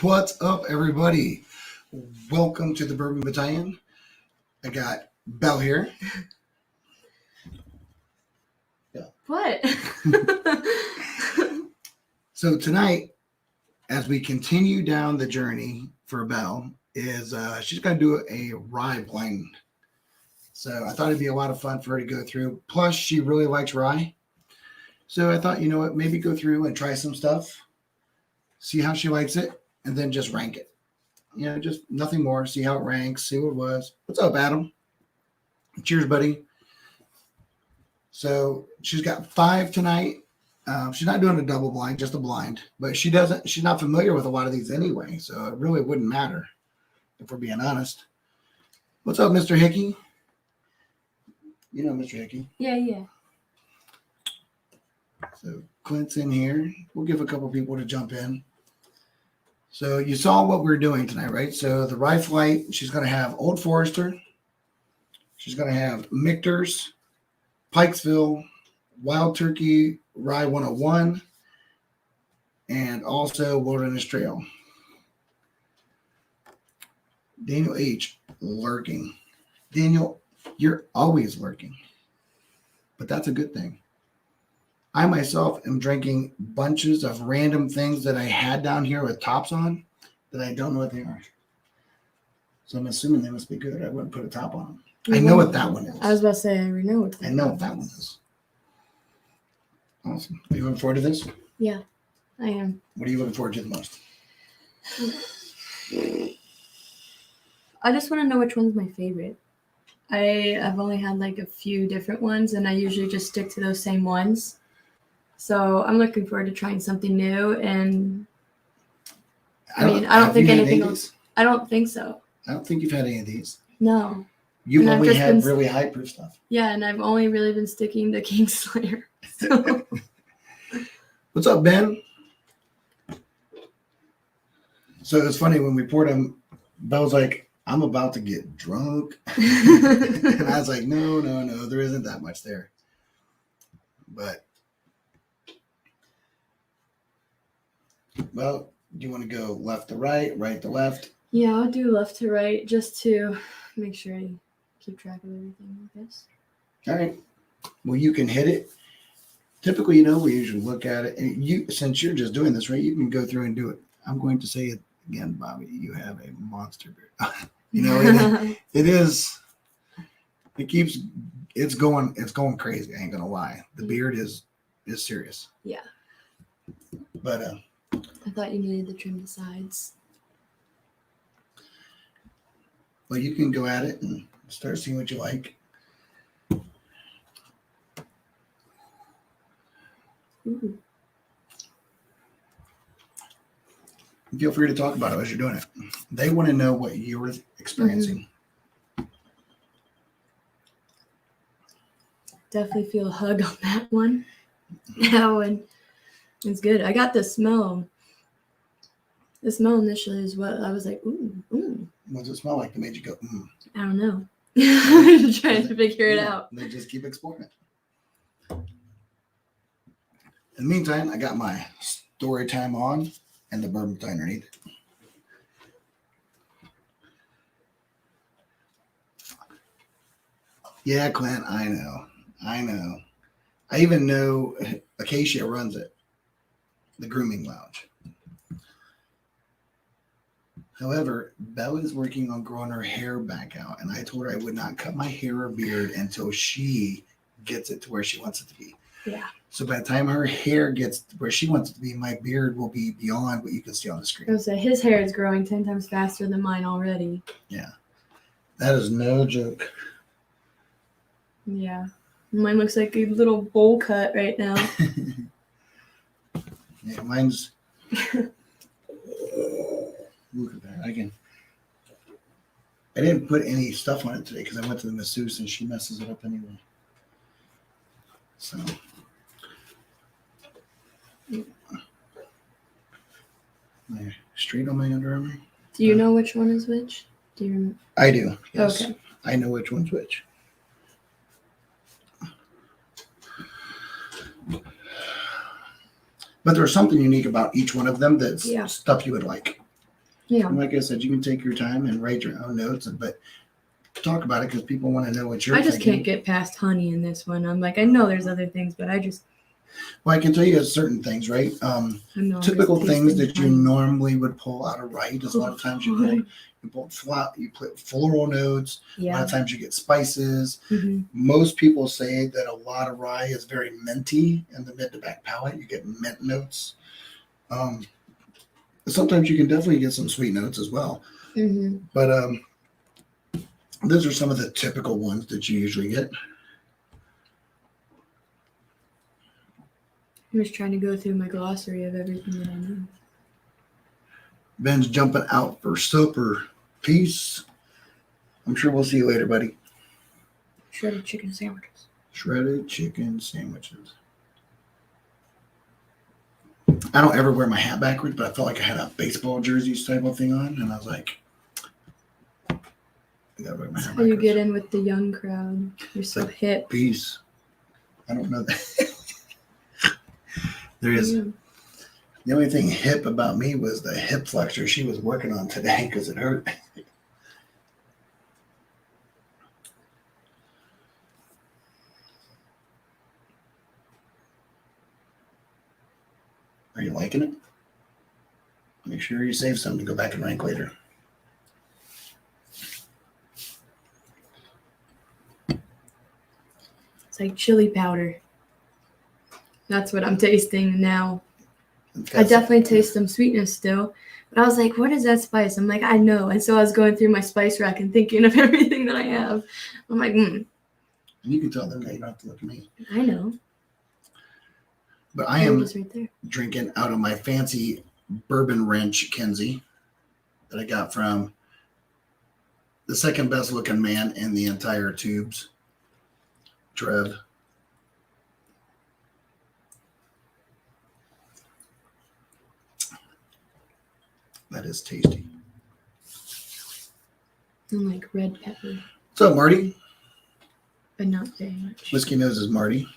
What's up, everybody? Welcome to the Bourbon Battalion. I got Belle here. What? So tonight, as we continue down the journey for Belle, she's going to do a rye blind. So I thought it'd be a lot of fun for her to go through. Plus, she really likes rye. So I thought, you know what, maybe go through and try some stuff, see how she likes it, and then just rank it. You know, just nothing more. See how it ranks, see what it was. What's up, Adam? Cheers, buddy. So she's got 5 tonight. She's not doing a double blind, just a blind. But she's not familiar with a lot of these anyway. So it really wouldn't matter if we're being honest. What's up, Mr. Hickey? You know Mr. Hickey. Yeah. So Clint's in here. We'll give a couple people to jump in. So you saw what we're doing tonight, right? So the rye flight, she's going to have Old Forester. She's going to have Michter's, Pikesville, Wild Turkey, Rye 101, and also Wilderness Trail. Daniel H. lurking. Daniel, you're always lurking. But that's a good thing. I myself am drinking bunches of random things that I had down here with tops on that I don't know what they are. So I'm assuming they must be good. I wouldn't put a top on them. I know what that one is. I was about to say, I know what I know what that one is. Awesome. Are you looking forward to this? Yeah, I am. What are you looking forward to the most? I just want to know which one's my favorite. I've only had like a few different ones, and I usually just stick to those same ones. So I'm looking forward to trying something new, and I don't think anything else. I don't think so. I don't think you've had any of these. No. You've only had really high proof stuff. Yeah, and I've only really been sticking to Kingslayer. So. What's up, Ben? So it's funny when we poured them, Belle's like, I'm about to get drunk. And I was like, no, there isn't that much there. But, well, do you want to go left to right, right to left? Yeah, I'll do left to right just to make sure I keep track of everything, I guess. All right. Well, you can hit it. Typically, we usually look at it. And since you're just doing this, right, you can go through and do it. I'm going to say it again, Bobby. You have a monster beard. It's going crazy. I ain't gonna lie. The beard is serious. Yeah. But I thought you needed to trim the sides. Well, you can go at it and start seeing what you like. Ooh. Feel free to talk about it as you're doing it. They want to know what you're experiencing. Mm-hmm. Definitely feel a hug on that one. That one is good. I got the smell. The smell initially is what I was like, ooh. What does it smell like that made you go, I don't know. I'm trying to figure it out. They just keep exploring it. In the meantime, I got my story time on and the bourbon underneath it. Yeah, Clint, I know. I even know Acacia runs it, the grooming lounge. However, Belle is working on growing her hair back out, and I told her I would not cut my hair or beard until she gets it to where she wants it to be. Yeah. So by the time her hair gets where she wants it to be, my beard will be beyond what you can see on the screen. I was say his hair is growing 10 times faster than mine already. Yeah. That is no joke. Yeah. Mine looks like a little bowl cut right now. Yeah, mine's look at that. I didn't put any stuff on it today because I went to the masseuse and she messes it up anyway. So straight on my Under Armour. Do you know which one is which? Do you remember? I do. Yes. Okay. I know which one's which. But there's something unique about each one of them that's stuff you would like. Yeah. And like I said, you can take your time and write your own notes, but talk about it because people want to know what you're I just thinking. can't get past honey in this one. I'm like, I know there's other things, but I just. Well, I can tell you certain things, right? I'm not Typical just things tasting that you honey. normally would pull out of rye. Just a lot of times you pull floral notes. A lot Yeah. of times you get spices. Hmm. Most people say that a lot of rye is very minty in the mid to back palate. You get mint notes. Sometimes you can definitely get some sweet notes as well. Hmm. But those are some of the typical ones that you usually get. I'm just trying to go through my glossary of everything that I know. Ben's jumping out for supper. Peace. I'm sure we'll see you later, buddy. Shredded chicken sandwiches. Shredded chicken sandwiches. I don't ever wear my hat backwards, but I felt like I had a baseball jerseys type of thing on, and I was like, I gotta wear my That's hat how you backwards. get in with the young crowd. You're so hip. Peace. I don't know that. There is. Yeah. The only thing hip about me was the hip flexor she was working on today because it hurt. Are you liking it? Make sure you save some to go back and rank later. It's like chili powder. That's what I'm tasting now. I definitely taste some sweetness still. But I was like, what is that spice? I'm like, I know. And so I was going through my spice rack and thinking of everything that I have. I'm like, And you can tell them that you don't have to look at me. I know. But I am just right there. drinking out of my fancy bourbon wrench Kenzie that I got from the second best looking man in the entire tubes, Trev. That is tasty. And like red pepper, What's up, Marty? but not very much. Whiskey Nose is Marty.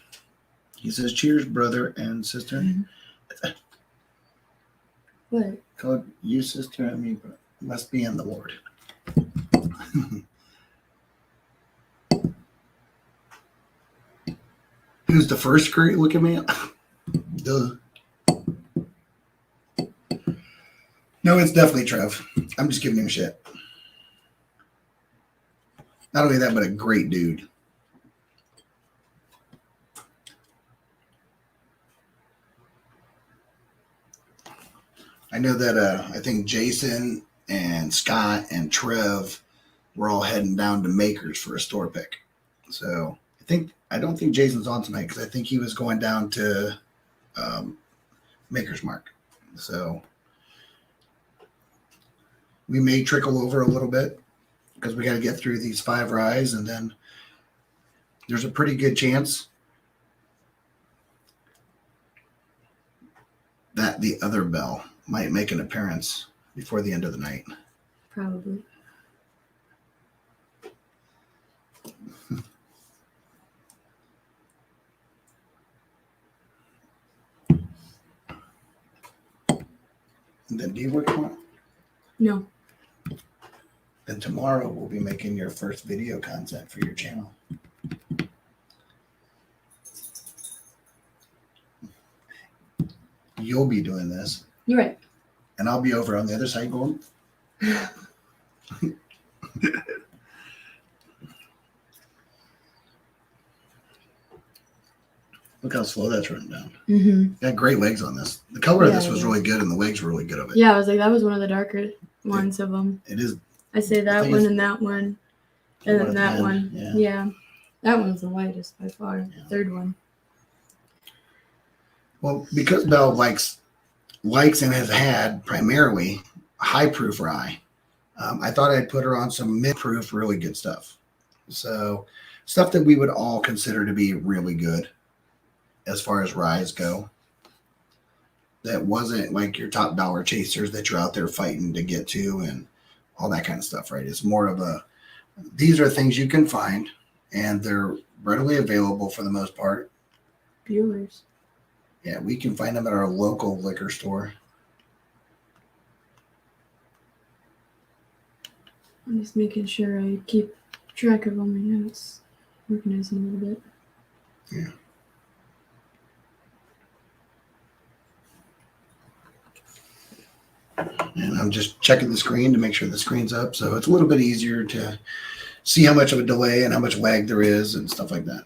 He says, cheers, brother and sister. What? Called you sister and me, but must be in the Lord. Who's the first great looking man? Duh. No, it's definitely Trev. I'm just giving him shit. Not only that, but a great dude. I know that I think Jason and Scott and Trev were all heading down to Makers for a store pick. So I don't think Jason's on tonight because I think he was going down to Maker's Mark. So we may trickle over a little bit because we got to get through these 5 ryes, and then there's a pretty good chance that the other Belle might make an appearance before the end of the night. Probably. And then do you work tomorrow? No. Then tomorrow we'll be making your first video content for your channel. You'll be doing this. You're right. And I'll be over on the other side going. Look how slow that's running down. Mm-hmm. Got great legs on this. The color of this was really good, and the legs were really good of it. Yeah, I was like, that was one of the darker ones of them. It is. I say that one and that one, and then that one. Yeah. That one's the lightest by far. Yeah. The third one. Well, because Belle likes and has had primarily high proof rye, I thought I'd put her on some mid proof, really good stuff. So stuff that we would all consider to be really good as far as ryes go. That wasn't like your top dollar chasers that you're out there fighting to get to and all that kind of stuff, right? It's more of these are things you can find and they're readily available for the most part. Viewers. Yeah, we can find them at our local liquor store. I'm just making sure I keep track of all my notes, organize them a little bit. Yeah. And I'm just checking the screen to make sure the screen's up. So it's a little bit easier to see how much of a delay and how much lag there is and stuff like that.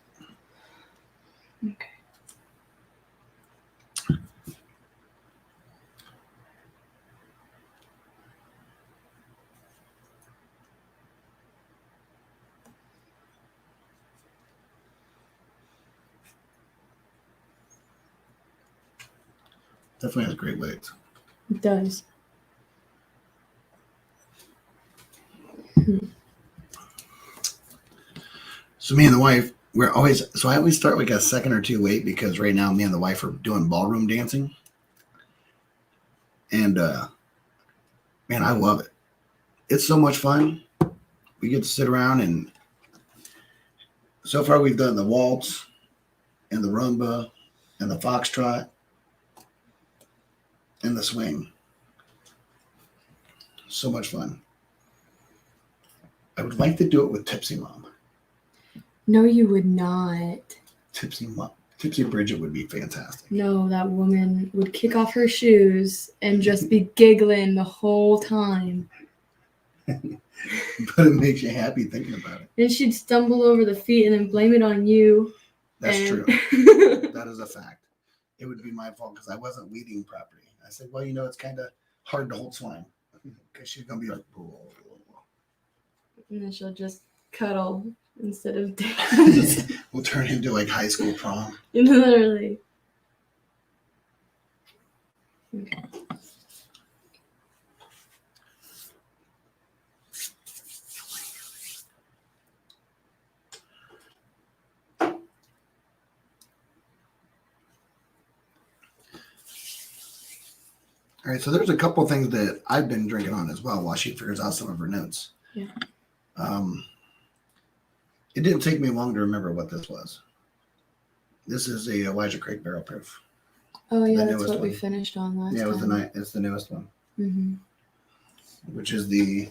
Okay. Definitely has great legs. It does. So me and the wife, I always start like a second or two late because right now me and the wife are doing ballroom dancing. And man, I love it. It's so much fun. We get to sit around, and so far we've done the waltz and the rumba and the foxtrot and the swing. So much fun. I would like to do it with Tipsy Mom. No, you would not. Tipsy Bridget would be fantastic. No, that woman would kick off her shoes and just be giggling the whole time. But it makes you happy thinking about it. And she'd stumble over the feet and then blame it on you. That's and... true. That is a fact. It would be my fault because I wasn't leading properly. I said, well, it's kind of hard to hold swine because she's going to be like, whoa. And then she'll just cuddle instead of dance. We'll turn into like high school prom. Literally. Okay. All right, so there's a couple things that I've been drinking on as well while she figures out some of her notes. Yeah. It didn't take me long to remember what this was. This is a Elijah Craig Barrel Proof. Oh yeah, that's what we finished on last time. Yeah, it's the newest one. Mm-hmm. Which is the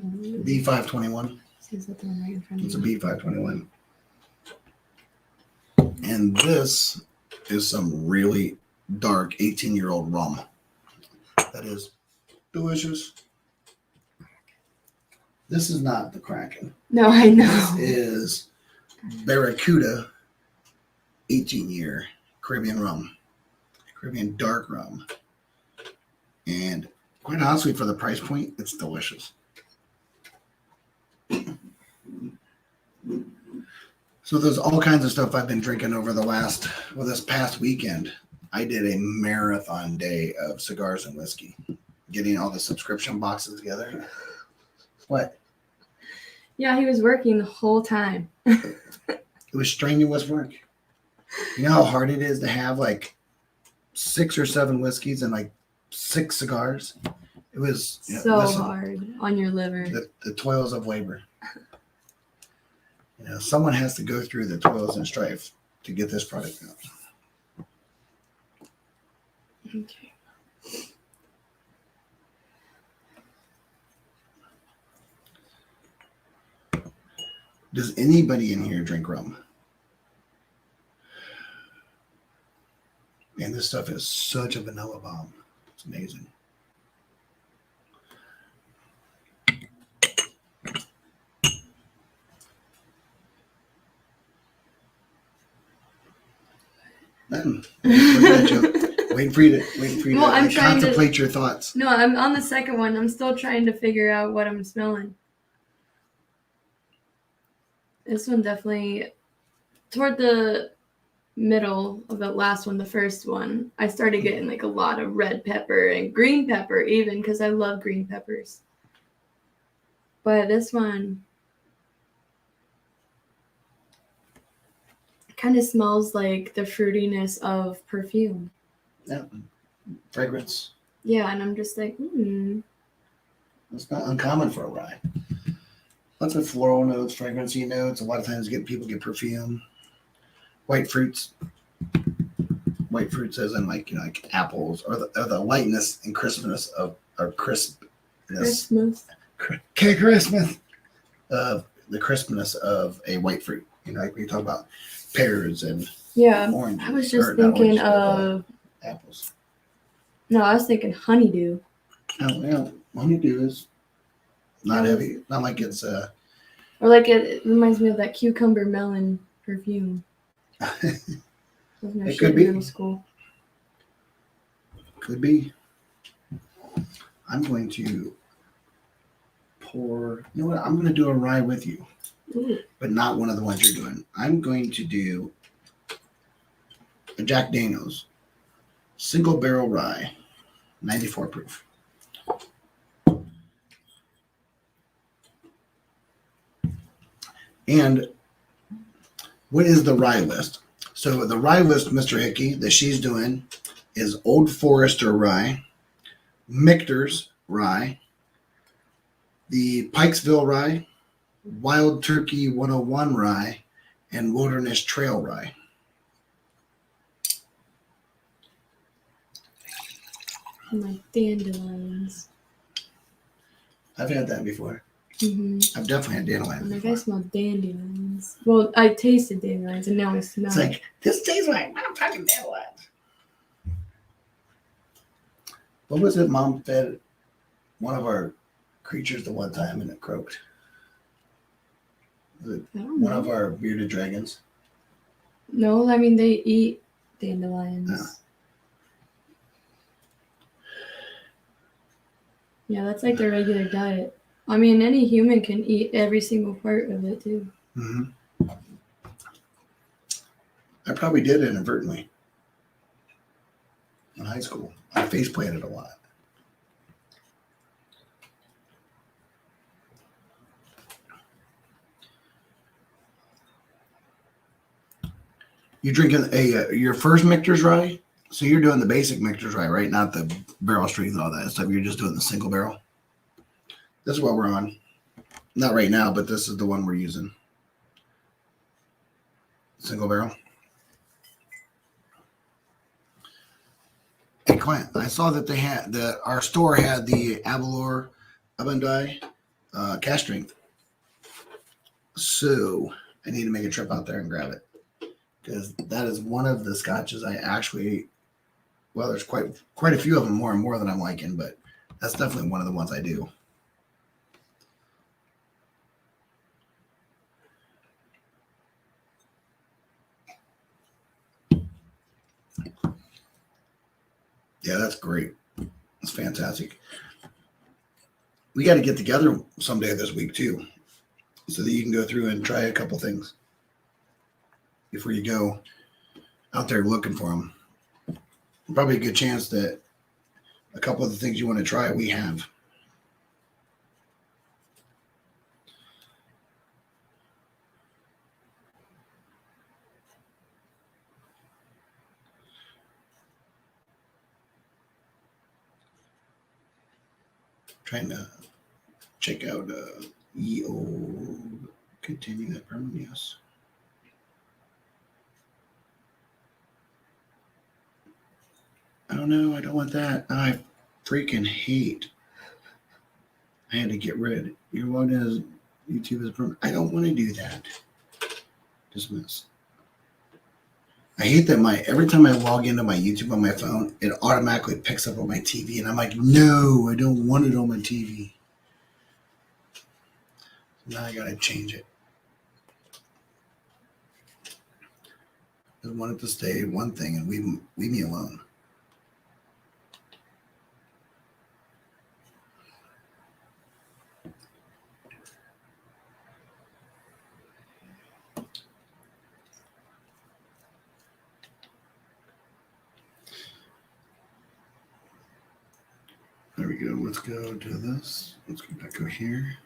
B521. Is that the one right in front of It's a you? B521. And this is some really dark 18-year-old rum. That is delicious. This is not the Kraken. No, I know. This is Barracuda 18-year Caribbean rum. Caribbean dark rum. And quite honestly, for the price point, it's delicious. So there's all kinds of stuff I've been drinking over this past weekend. I did a marathon day of cigars and whiskey, getting all the subscription boxes together. What? Yeah, he was working the whole time. It was strenuous work. You know how hard it is to have like 6 or 7 whiskeys and like 6 cigars? It was hard on your liver. The toils of labor. Someone has to go through the toils and strife to get this product out. Okay. Does anybody in here drink rum? Man, this stuff is such a vanilla bomb. It's amazing. Nothing. Waiting for you to I'm trying contemplate your thoughts. No, I'm on the second one. I'm still trying to figure out what I'm smelling. This one definitely, toward the middle of the last one, the first one, I started getting like a lot of red pepper and green pepper even because I love green peppers. But this one kind of smells like the fruitiness of perfume. Yeah, fragrance. Yeah, and I'm just like, It's not uncommon for a rye. Lots of floral notes, fragrancy notes. A lot of times people get perfume. White fruits. White fruits as in like apples or the lightness and crispness of crisp this Christmas. Christmas of the crispness of a white fruit. You know, like we talk about pears and Yeah, oranges. I was or just not thinking oranges, but, of. apples. No, I was thinking honeydew. Oh, yeah, honeydew is not That was- heavy. Not like it's Or like it reminds me of that cucumber melon perfume. Was my It shit could in be. middle school. Could be. I'm going to pour. You know what? I'm going to do a rye with you, Ooh. but not one of the ones you're doing. I'm going to do a Jack Daniels single barrel rye, 94 proof. And what is the rye list? So the rye list, Mr. Hickey, that she's doing is Old Forester rye, Michter's rye, the Pikesville rye, Wild Turkey 101 rye, and Wilderness Trail rye. My dandelions. I've had that before. Mm-hmm. I've definitely had dandelions I'm like, before. I smell dandelions. Well, I tasted dandelions, and now I smell. It's like, this tastes like I'm fucking dandelions. What was it Mom fed one of our creatures the one time and it croaked? Was it I don't one know. of our bearded dragons? No, I mean they eat dandelions. Yeah. Yeah, that's like their regular diet. I mean, any human can eat every single part of it too. Mm-hmm. I probably did inadvertently in high school. I face planted a lot. You drinking your first Michter's rye? So you're doing the basic Michter's rye, right? Not the barrel strength and all that stuff. You're just doing the single barrel. This is what we're on. Not right now, but this is the one we're using. Single barrel. Hey, Clint, I saw that they had our store had the Avalor Abundai cash strength. So I need to make a trip out there and grab it. Because that is one of the scotches I actually, well, there's quite a few of them, more and more than I'm liking, but that's definitely one of the ones I do. Yeah, that's great. That's fantastic. We got to get together someday this week too, so that you can go through and try a couple things before you go out there looking for them. Probably a good chance that a couple of the things you want to try, we have. Trying to check out EO. Continue that permit, yes. Oh no, I don't want that. I freaking hate. I had to get rid. Your one is YouTube is permit. I don't want to do that. Dismiss. I hate that every time I log into my YouTube on my phone, it automatically picks up on my TV, and I'm like, no, I don't want it on my TV. Now I gotta change it. I want it to stay one thing and leave me alone. There we go. Let's go to this. Let's go back over here.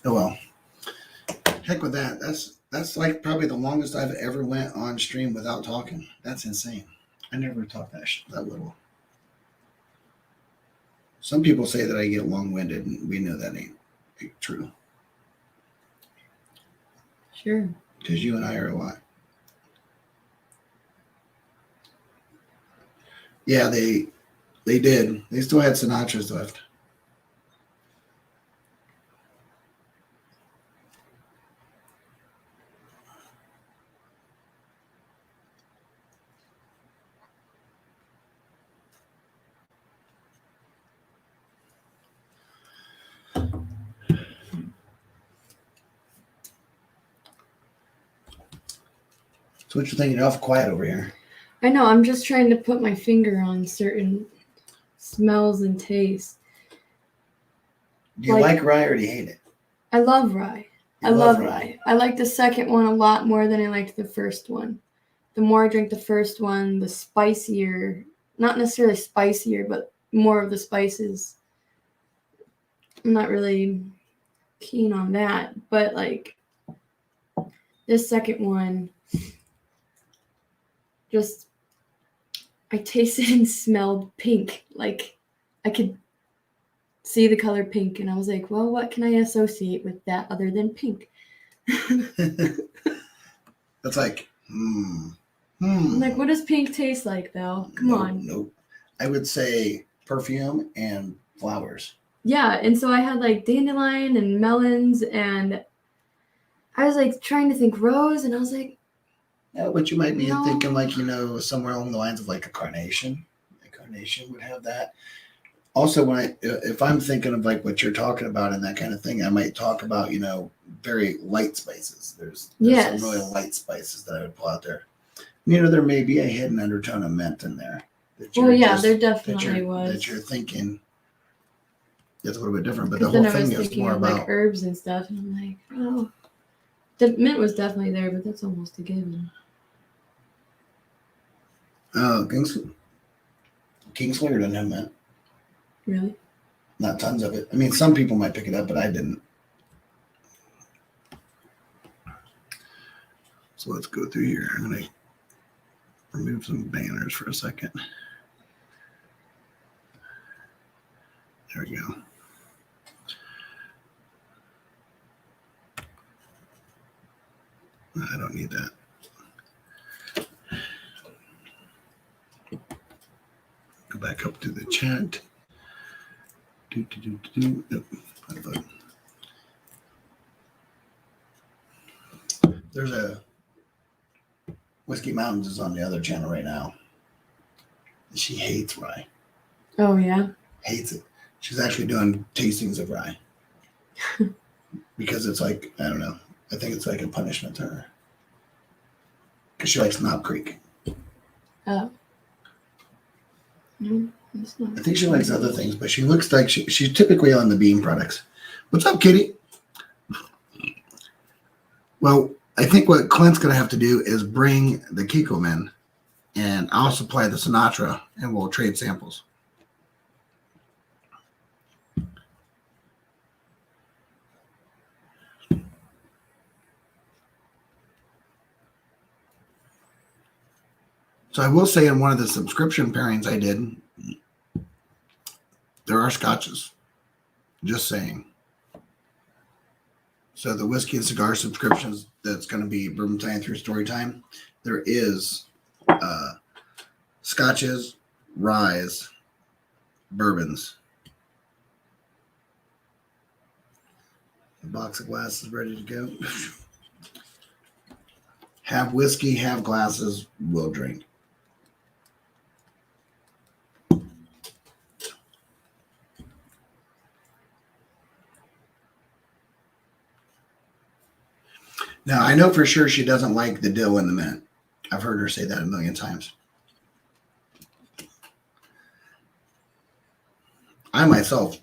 Oh well. Heck with that. That's like probably the longest I've ever went on stream without talking. That's insane. I never talk that little. Some people say that I get long-winded, and we know that ain't true. Sure. Because you and I are a lot. Yeah, they did. They still had Sinatra's left. So what you thinking? You're awful quiet over here. I know. I'm just trying to put my finger on certain smells and tastes. Do you like rye or do you hate it? I love rye. I love rye. I like the second one a lot more than I liked the first one. The more I drink the first one, the spicier, not necessarily spicier, but more of the spices. I'm not really keen on that, but like this second one, just I tasted and smelled pink. Like I could see the color pink, and I was like, well, what can I associate with that other than pink? That's like, I'm like, what does pink taste like, Belle? Come on. Nope. I would say perfume and flowers. Yeah, and so I had like dandelion and melons, and I was like trying to think rose, and I was like, Yeah, but you might be No. thinking like, somewhere along the lines of like a carnation. A carnation would have that. Also, if I'm thinking of like what you're talking about and that kind of thing, I might talk about, very light spices. There's Yes. some really light spices that I would pull out there. There may be a hidden undertone of mint in there. well, yeah, there definitely was. That you're thinking it's a little bit different, but 'Cause the whole then I was thing is thinking more of about like herbs and stuff, and I'm like, oh, the mint was definitely there, but that's almost a given. Kingslinger doesn't have mint. Really? Not tons of it. I mean, some people might pick it up, but I didn't. So let's go through here. I'm going to remove some banners for a second. There we go. I don't need that. Go back up to the chat. Nope. There's a Whiskey Mountains is on the other channel right now. She hates rye. Oh, yeah? Hates it. She's actually doing tastings of rye. Because it's like, I don't know. I think it's like a punishment to her. Because she likes Knob Creek. Oh. No, that's not. I think she likes other things, but she looks like she's typically on the Beam products. What's up, Kitty? Well, I think what Clint's going to have to do is bring the Kikkoman, and I'll supply the Sinatra, and we'll trade samples. So I will say in one of the subscription pairings I did, there are scotches. Just saying. So the whiskey and cigar subscriptions that's going to be Bourbon Time through Story Time, there is scotches, ryes, bourbons. The box of glasses ready to go. Have whiskey, have glasses, we'll drink. Now, I know for sure she doesn't like the dill and the mint. I've heard her say that a million times. I myself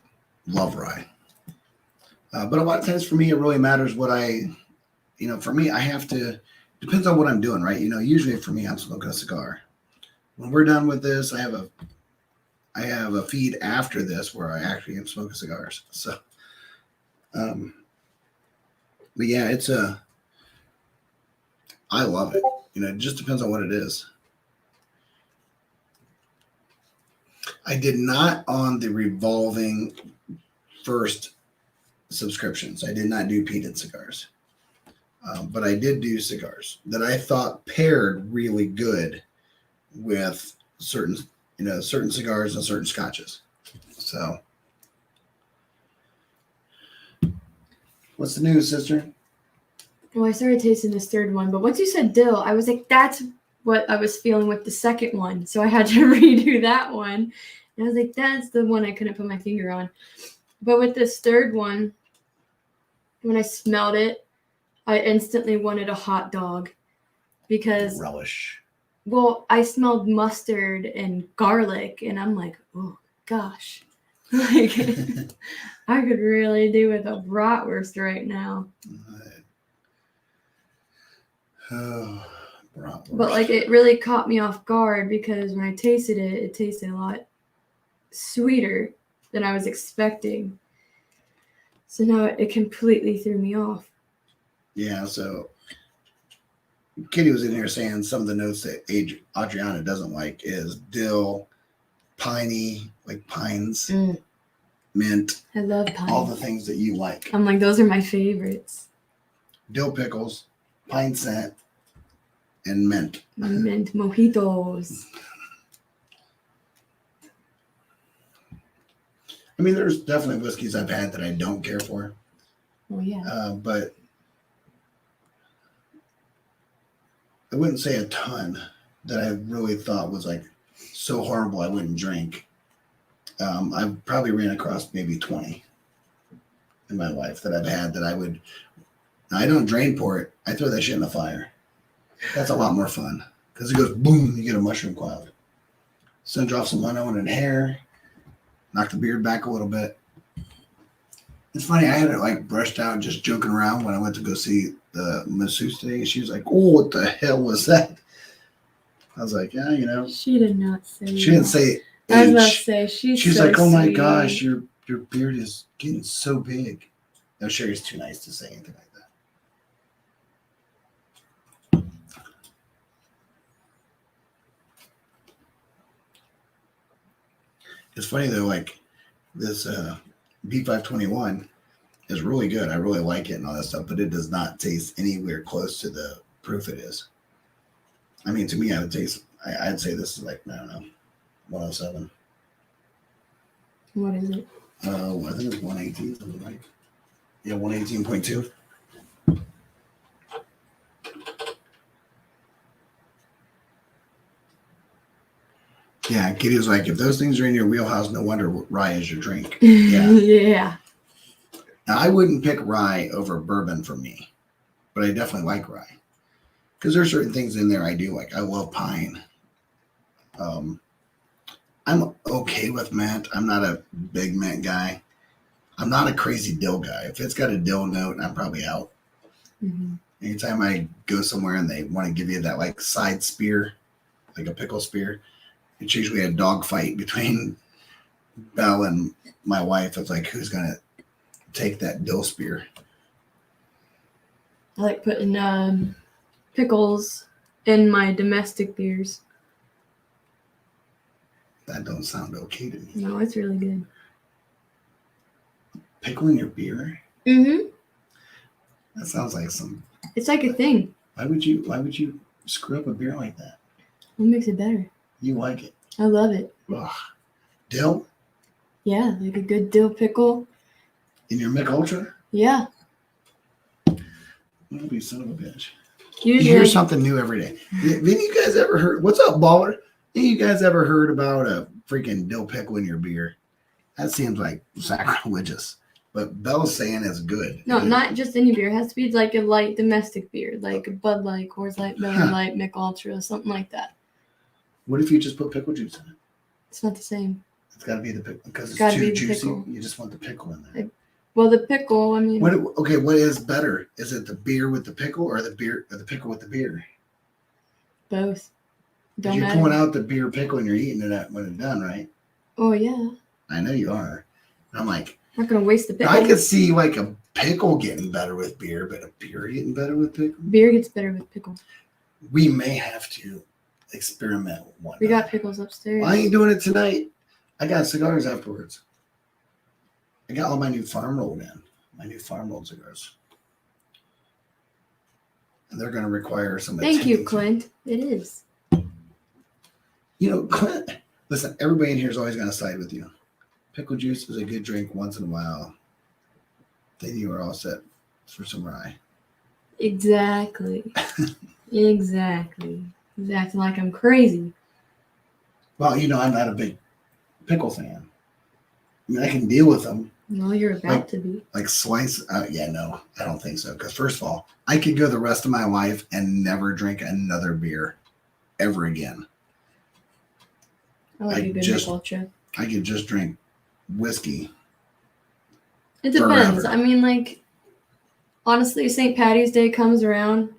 love rye. But a lot of times for me, it really matters what for me, I have to, depends on what I'm doing, right? Usually for me, I'm smoking a cigar. When we're done with this, I have a feed after this where I actually am smoking cigars. So, But yeah, I love it. It just depends on what it is. I did not on the revolving first subscriptions. I did not do peated cigars. But I did do cigars that I thought paired really good with certain cigars and certain scotches. So, what's the news, sister? Well, I started tasting this third one, but once you said dill, I was like, that's what I was feeling with the second one. So I had to redo that one. And I was like, that's the one I couldn't put my finger on. But with this third one, when I smelled it, I instantly wanted a hot dog because, Relish. well, I smelled mustard and garlic, and I'm like, oh gosh, like I could really do with a bratwurst right now. Oh, bratwurst. But like it really caught me off guard because when I tasted it, it tasted a lot sweeter than I was expecting. So now it completely threw me off. Yeah, so Kitty was in here saying some of the notes that Adriana doesn't like is dill, piney, like pines, mint. I love pine. All the things that you like. I'm like, those are my favorites. Dill pickles, pine scent, and mint. Mint mojitos. I mean, there's definitely whiskeys I've had that I don't care for. Oh yeah. But I wouldn't say a ton that I really thought was like so horrible I wouldn't drink. I probably ran across maybe 20 in my life that I've had that I don't drain pour it. I throw that shit in the fire. That's a lot more fun because it goes boom, you get a mushroom cloud. Singe off some lemon and hair, knock the beard back a little bit. It's funny, I had it like brushed out just joking around when I went to go see the masseuse today. She was like, oh, what the hell was that? I was like, yeah, She did not say. She didn't say age. I was about to say she's so like, oh my sweet. gosh, your beard is getting so big. No, Sherry's too nice to say anything like that. It's funny though, like this B521 is really good. I really like it and all that stuff, but it does not taste anywhere close to the proof it is. I mean, to me, I'd say this is like, I don't know, 107. What is it? I think it's 118, something like. Yeah, 118.2. Yeah, Kitty was like, if those things are in your wheelhouse, no wonder rye is your drink. Yeah. Yeah. Now, I wouldn't pick rye over bourbon for me, but I definitely like rye. Because there's certain things in there I do like. I love pine. I'm okay with mint. I'm not a big mint guy. I'm not a crazy dill guy. If it's got a dill note, I'm probably out. Mm-hmm. Anytime I go somewhere and they want to give you that like side spear, like a pickle spear, it's usually a dog fight between Belle and my wife. It's like, who's going to take that dill spear? I like putting pickles in my domestic beers. That don't sound okay to me. No, it's really good. Pickle in your beer? Mm-hmm. That sounds like some. It's like a thing. Why would you screw up a beer like that? What makes it better? You like it? I love it. Ugh. Dill Yeah, like a good dill pickle. in your Mick Ultra? Yeah. You'll be son of a bitch. Usually, You hear something new every day. Have you guys ever heard? What's up, baller? Have you guys ever heard about a freaking dill pickle in your beer? That seems like sacrilegious. But Belle's saying it's good. No, not just any beer. It has to be like a light domestic beer, like a Bud Light, Coors Light, Miller Light, Mick Ultra, something like that. What if you just put pickle juice in it? It's not the same. It's got to be the pickle because it's Gotta too be the juicy. pickle. You just want the pickle in there. Well, the pickle, I mean. What is better? Is it the beer with the pickle or the pickle with the beer? Both. Don't You're matter. pulling out the beer pickle and you're eating it when it's done, right? Oh, yeah. I know you are. I'm like, not gonna waste the pickle. I could see like a pickle getting better with beer, but a beer getting better with pickle. Beer gets better with pickle. We may have to experiment with one. We got pickles upstairs. Well, I ain't doing it tonight. I got cigars afterwards. I got all my new farm rolled in. My new farm rolled cigars. And they're going to require some Thank you, attention. Clint. It is. You know, Clint, listen, everybody in here is always going to side with you. Pickle juice is a good drink once in a while. Then you are all set for some rye. Exactly. Exactly. He's acting like I'm crazy. Well, you know, I'm not a big pickle fan. I mean, I can deal with them. No, you're about to be. Like slice. Yeah, no, I don't think so. Because first of all, I could go the rest of my life and never drink another beer ever again. I like a good pickle chip. I could just drink whiskey. It depends. Forever. I mean, like, honestly, St. Patty's Day comes around.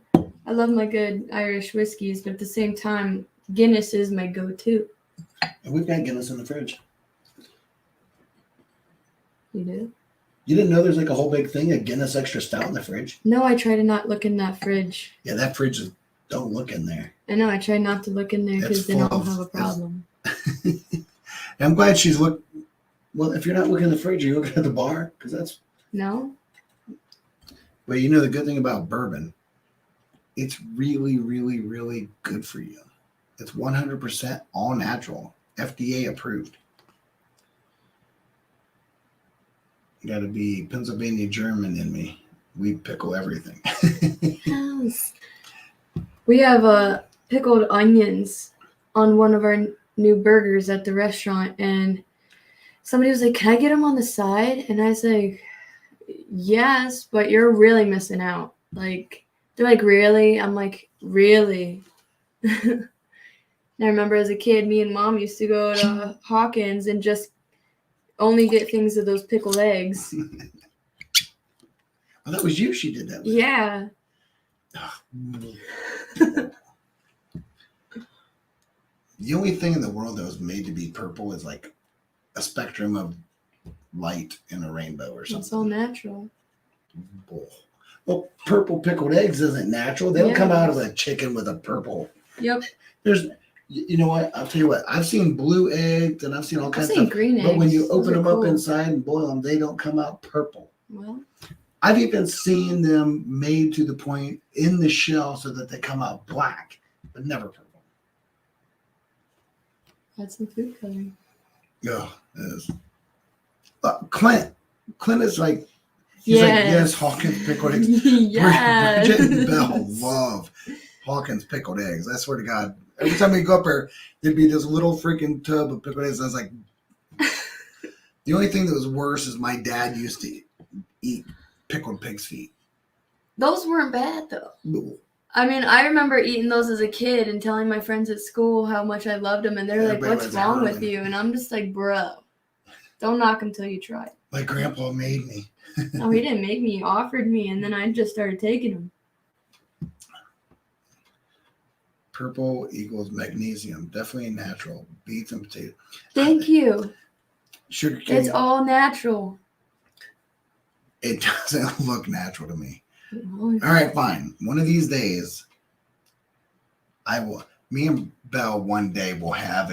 I love my good Irish whiskeys, but at the same time, Guinness is my go-to. And we've got Guinness in the fridge. You do? You didn't know there's like a whole big thing of Guinness Extra Stout in the fridge? No, I try to not look in that fridge. Yeah, that fridge is, don't look in there. I know, I try not to look in there because then I'll have a problem. I'm glad she's looked. Well, if you're not looking in the fridge, you're looking at the bar because that's. No? Well, you know the good thing about bourbon, it's really, really, really good for you. It's 100% all natural, FDA approved. You got to be Pennsylvania German in me. We pickle everything. Yes. We have pickled onions on one of our new burgers at the restaurant, and somebody was like, "Can I get them on the side?" And I was like, "Yes, but you're really missing out." Like, they're like, "Really?" I'm like, "Really?" And I remember as a kid, me and Mom used to go to Hawkins and just only get things of those pickled eggs. Oh, that was you she did that with. Yeah. The only thing in the world that was made to be purple is like a spectrum of light in a rainbow or something. It's all natural. Well, purple pickled eggs isn't natural. They don't come out of a chicken with a purple. Yep. There's, you know what? I'll tell you what. I've seen blue eggs and I've seen all kinds of stuff. Green eggs. But when you Those open are them up cool. inside and boil them, they don't come out purple. Well, I've even seen them made to the point in the shell so that they come out black, but never purple. add some food coloring. Yeah, it is. Clint is like, he's like, yes, Hawkins pickled eggs. Yes. Bridget and Belle love Hawkins pickled eggs. I swear to God. Every time we go up there, there'd be this little freaking tub of pickled eggs. I was like, the only thing that was worse is my dad used to eat pickled pig's feet. Those weren't bad, though. Ooh. I mean, I remember eating those as a kid and telling my friends at school how much I loved them, and they're like, Everybody "What's was wrong with hurting. you?" And I'm just like, "Bro, don't knock them till you try it." My grandpa made me. No, he didn't make me. He offered me, and then I just started taking them. Purple equals magnesium. Definitely natural. Beets and potatoes. Thank you. Sugar cane. It's all natural. It doesn't look natural to me. Well, All right, fine. One of these days, me and Belle one day will have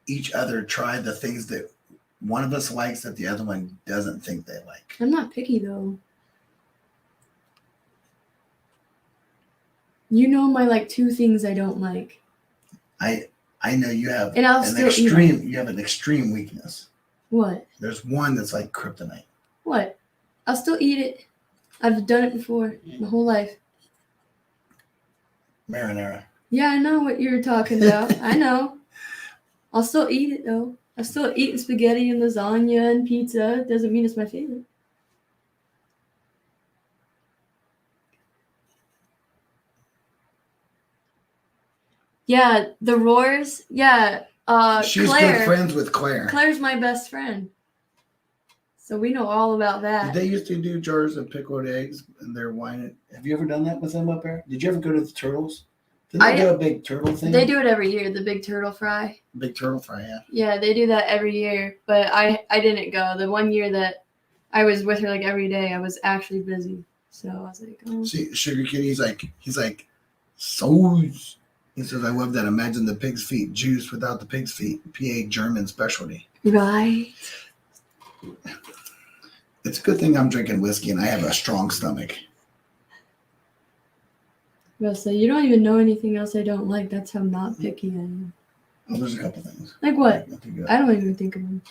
each other try the things that one of us likes that the other one doesn't think they like. I'm not picky, though. You know my like 2 things I don't like. I know you have And I'll an still eat extreme. them. You have an extreme weakness. What? There's one that's like kryptonite. What? I'll still eat it. I've done it before my whole life. Marinara. Yeah, I know what you're talking about. I know. I'll still eat it, though. I'm still eating spaghetti and lasagna and pizza. Doesn't mean it's my favorite. Yeah, the Roars. Yeah, She's Claire. good friends with Claire. Claire's my best friend. So we know all about that. Did they used to do jars of pickled eggs and their wine? Have you ever done that with them up there? Did you ever go to the Turtles? Didn't they do a big turtle thing? They do it every year, the big turtle fry. Big turtle fry, yeah. Yeah, they do that every year, but I didn't go. The one year that I was with her like every day. I was actually busy. So I was like, oh. See, Sugar Kitty, he's like, sauce. He says, I love that. Imagine the pig's feet, juice without the pig's feet. PA German specialty. Right. It's a good thing I'm drinking whiskey and I have a strong stomach. Well, so you don't even know anything else I don't like. That's how not picky I am. Oh, there's a couple things. Like what? I don't even think of them.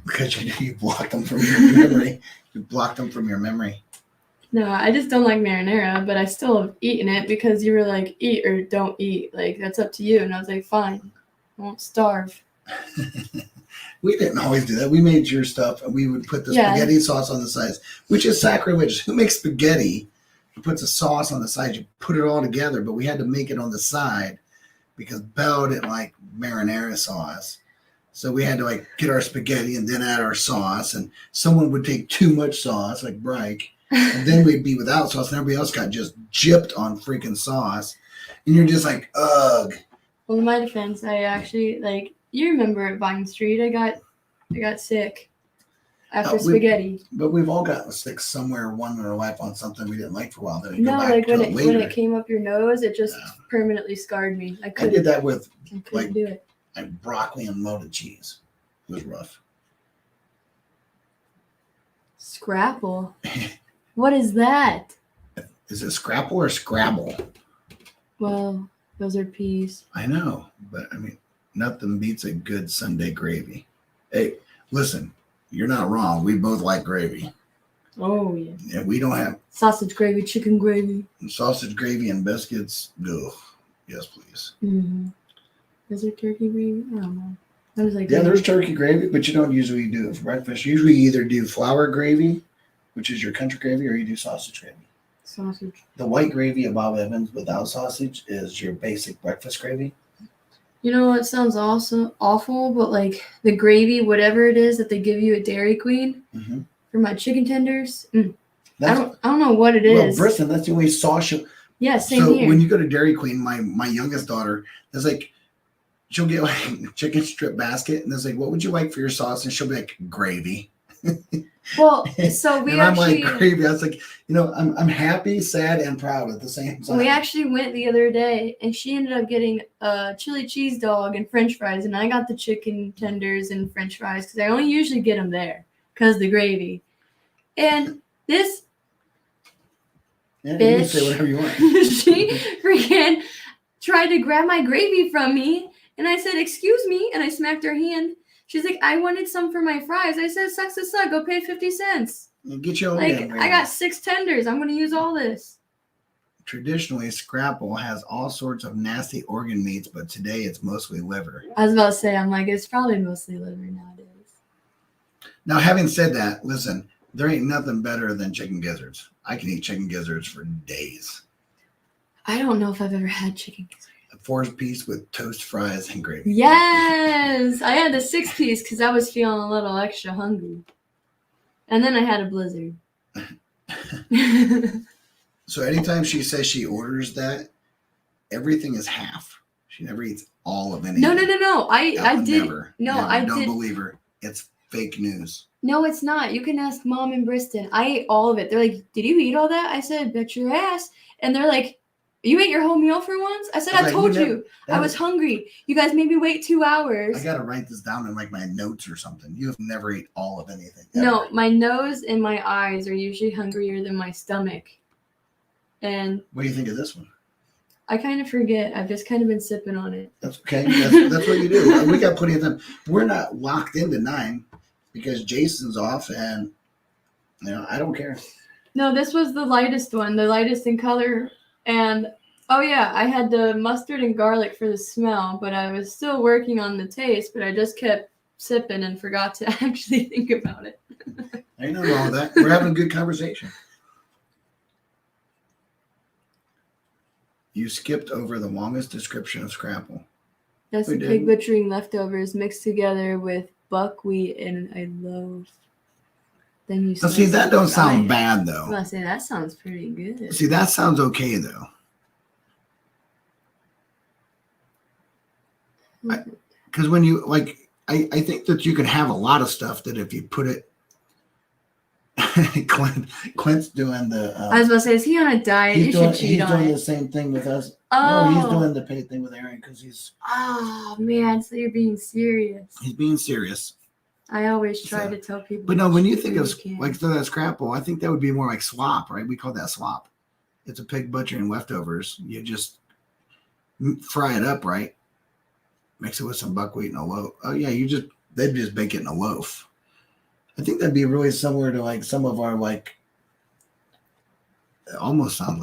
Because you blocked them from your memory. You blocked them from your memory. No, I just don't like marinara, but I still have eaten it because you were like, eat or don't eat. Like, that's up to you. And I was like, fine. I won't starve. We didn't always do that. We made your stuff and we would put the spaghetti sauce on the sides, which is sacrilegious. Who makes spaghetti and puts a sauce on the side? You put it all together, but we had to make it on the side because Belle didn't like marinara sauce. So we had to like get our spaghetti and then add our sauce. And someone would take too much sauce, like Bryke, and then we'd be without sauce and everybody else got just gypped on freaking sauce. And you're just like, ugh. Well, in my defense, I actually, like, you remember at Vine Street, I got sick after spaghetti. But we've all gotten sick somewhere one in our life on something we didn't like for a while. Then No, like when it came up your nose, it just permanently scarred me. I did that with couldn't do it. Like broccoli and loaded cheese. It was rough. Scrapple. What is that? Is it Scrapple or Scrabble? Well, those are peas. I know, but I mean, nothing beats a good Sunday gravy. Hey, listen, you're not wrong. We both like gravy. Oh, yeah. Yeah, we don't have sausage gravy, chicken gravy. Sausage gravy and biscuits. Ugh. Yes, please. Mm-hmm. Is there turkey gravy? I don't know. I was like, yeah, there's turkey gravy, but you don't usually do it for breakfast. Usually you either do flour gravy, which is your country gravy, or you do sausage gravy. Sausage. The white gravy of Bob Evans without sausage is your basic breakfast gravy. You know what sounds awful, but like the gravy, whatever it is that they give you at Dairy Queen for my chicken tenders, I don't know what it is. Well, Briston, that's the only sauce you. Yeah, same so here. When you go to Dairy Queen, my youngest daughter, there's like, she'll get like chicken strip basket, and there's like, what would you like for your sauce? And she'll be like, gravy. Well, so we and actually. I'm like, gravy. I was like, I'm happy, sad, and proud at the same time. We actually went the other day, and she ended up getting a chili cheese dog and French fries, and I got the chicken tenders and French fries because I only usually get them there because the gravy. And this bitch, you can say whatever you want. She freaking tried to grab my gravy from me, and I said, "Excuse me," and I smacked her hand. She's like, I wanted some for my fries. I said, sucks to suck. Go pay 50 cents. Get your own like, I got 6 tenders. I'm going to use all this. Traditionally, Scrapple has all sorts of nasty organ meats, but today it's mostly liver. I was about to say, I'm like, it's probably mostly liver nowadays. Now, having said that, listen, there ain't nothing better than chicken gizzards. I can eat chicken gizzards for days. I don't know if I've ever had chicken gizzards. 4-piece with toast, fries, and gravy. Yes! I had the 6-piece because I was feeling a little extra hungry. And then I had a blizzard. So anytime she says she orders that, everything is half. She never eats all of anything. No. I did. Never. No, never. I Don't did. believe her. It's fake news. No, it's not. You can ask Mom in Briston. I ate all of it. They're like, did you eat all that? I said, bet your ass. And they're like, you ate your whole meal for once? I said, I told you. I was hungry. You guys made me wait 2 hours. I got to write this down in like my notes or something. You have never ate all of anything. Ever. No, my nose and my eyes are usually hungrier than my stomach. And what do you think of this one? I kind of forget. I've just kind of been sipping on it. That's okay. That's what you do. We got plenty of them. We're not locked into 9 because Jason's off and, I don't care. No, this was the lightest one, the lightest in color. And, oh yeah, I had the mustard and garlic for the smell, but I was still working on the taste, but I just kept sipping and forgot to actually think about it. Ain't nothing wrong with that. We're having a good conversation. You skipped over the longest description of Scrapple. That's the pig butchering leftovers mixed together with buckwheat and a loaf. Then you see, that don't sound bad, though. I was going to say, that sounds pretty good. See, that sounds okay, though. Because when you, I think that you can have a lot of stuff that if you put it Clint's doing the. I was about to say, is he on a diet? You should cheat he's on doing it. the same thing with us. No, he's doing the paid thing with Aaron because he's. Oh man, so you're being serious. He's being serious. I always try to tell people. But no, when you think of can. like that scrapple, I think that would be more like slop, right? We call that slop. It's a pig butchering leftovers. You just fry it up, right? Mix it with some buckwheat and a loaf. Oh yeah, they'd just bake it in a loaf. I think that'd be really similar to like some of our like. It almost sounds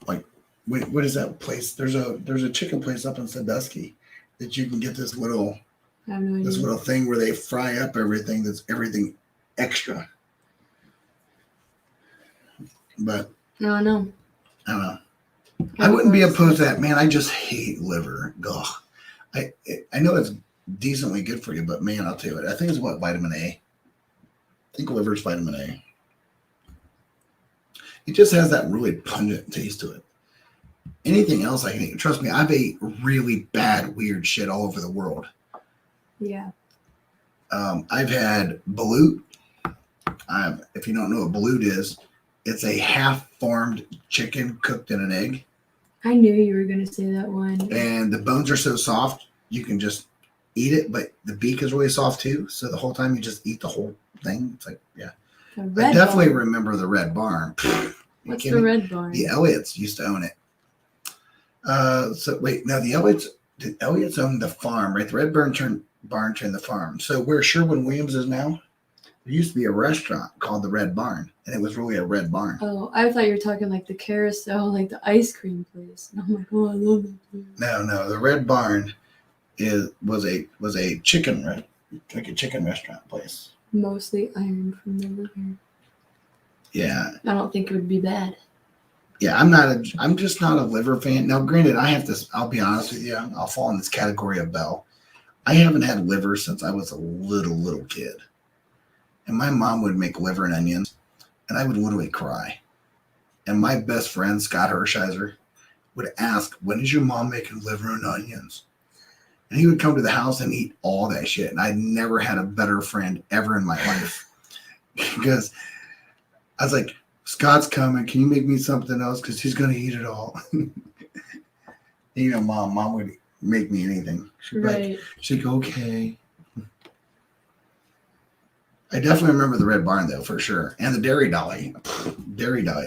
like what is that place? There's a chicken place up in Sandusky that you can get this little thing where they fry up everything. That's everything extra. But no, I don't know. I wouldn't be opposed to that, man. I just hate liver. Ugh. I know it's decently good for you, but man, I'll tell you what. I think it's vitamin A. I think liver's vitamin A. It just has that really pungent taste to it. Anything else I can eat. Trust me, I've ate really bad, weird shit all over the world. Yeah. I've had balut. If you don't know what balut is, it's a half-formed chicken cooked in an egg. I knew you were going to say that one. And the bones are so soft, you can just eat it, but the beak is really soft too. So the whole time you just eat the whole thing. It's like, yeah. I definitely remember the Red Barn. What's the Red Barn? The Elliots used to own it. So wait, now the Elliots owned the farm, right? The Red Barn turned the farm. So where Sherwin-Williams is now, there used to be a restaurant called the Red Barn, and it was really a red barn. Oh, I thought you were talking like the carousel, like the ice cream place. And I'm like, oh, I love that place. No, the Red Barn was a chicken restaurant place. Mostly iron from the liver. Yeah. I don't think it would be bad. Yeah, I'm just not a liver fan. Now, granted, I'll be honest with you, I'll fall in this category of Belle. I haven't had liver since I was a little kid. And my mom would make liver and onions, and I would literally cry. And my best friend, Scott Hershiser, would ask, when is your mom making liver and onions? And he would come to the house and eat all that shit. And I never had a better friend ever in my life. Because I was like, Scott's coming. Can you make me something else? Because he's going to eat it all. You know, mom would make me anything. She'd go, okay. I definitely remember the Red Barn, though, for sure. And the Dairy Dolly. Dairy Dolly.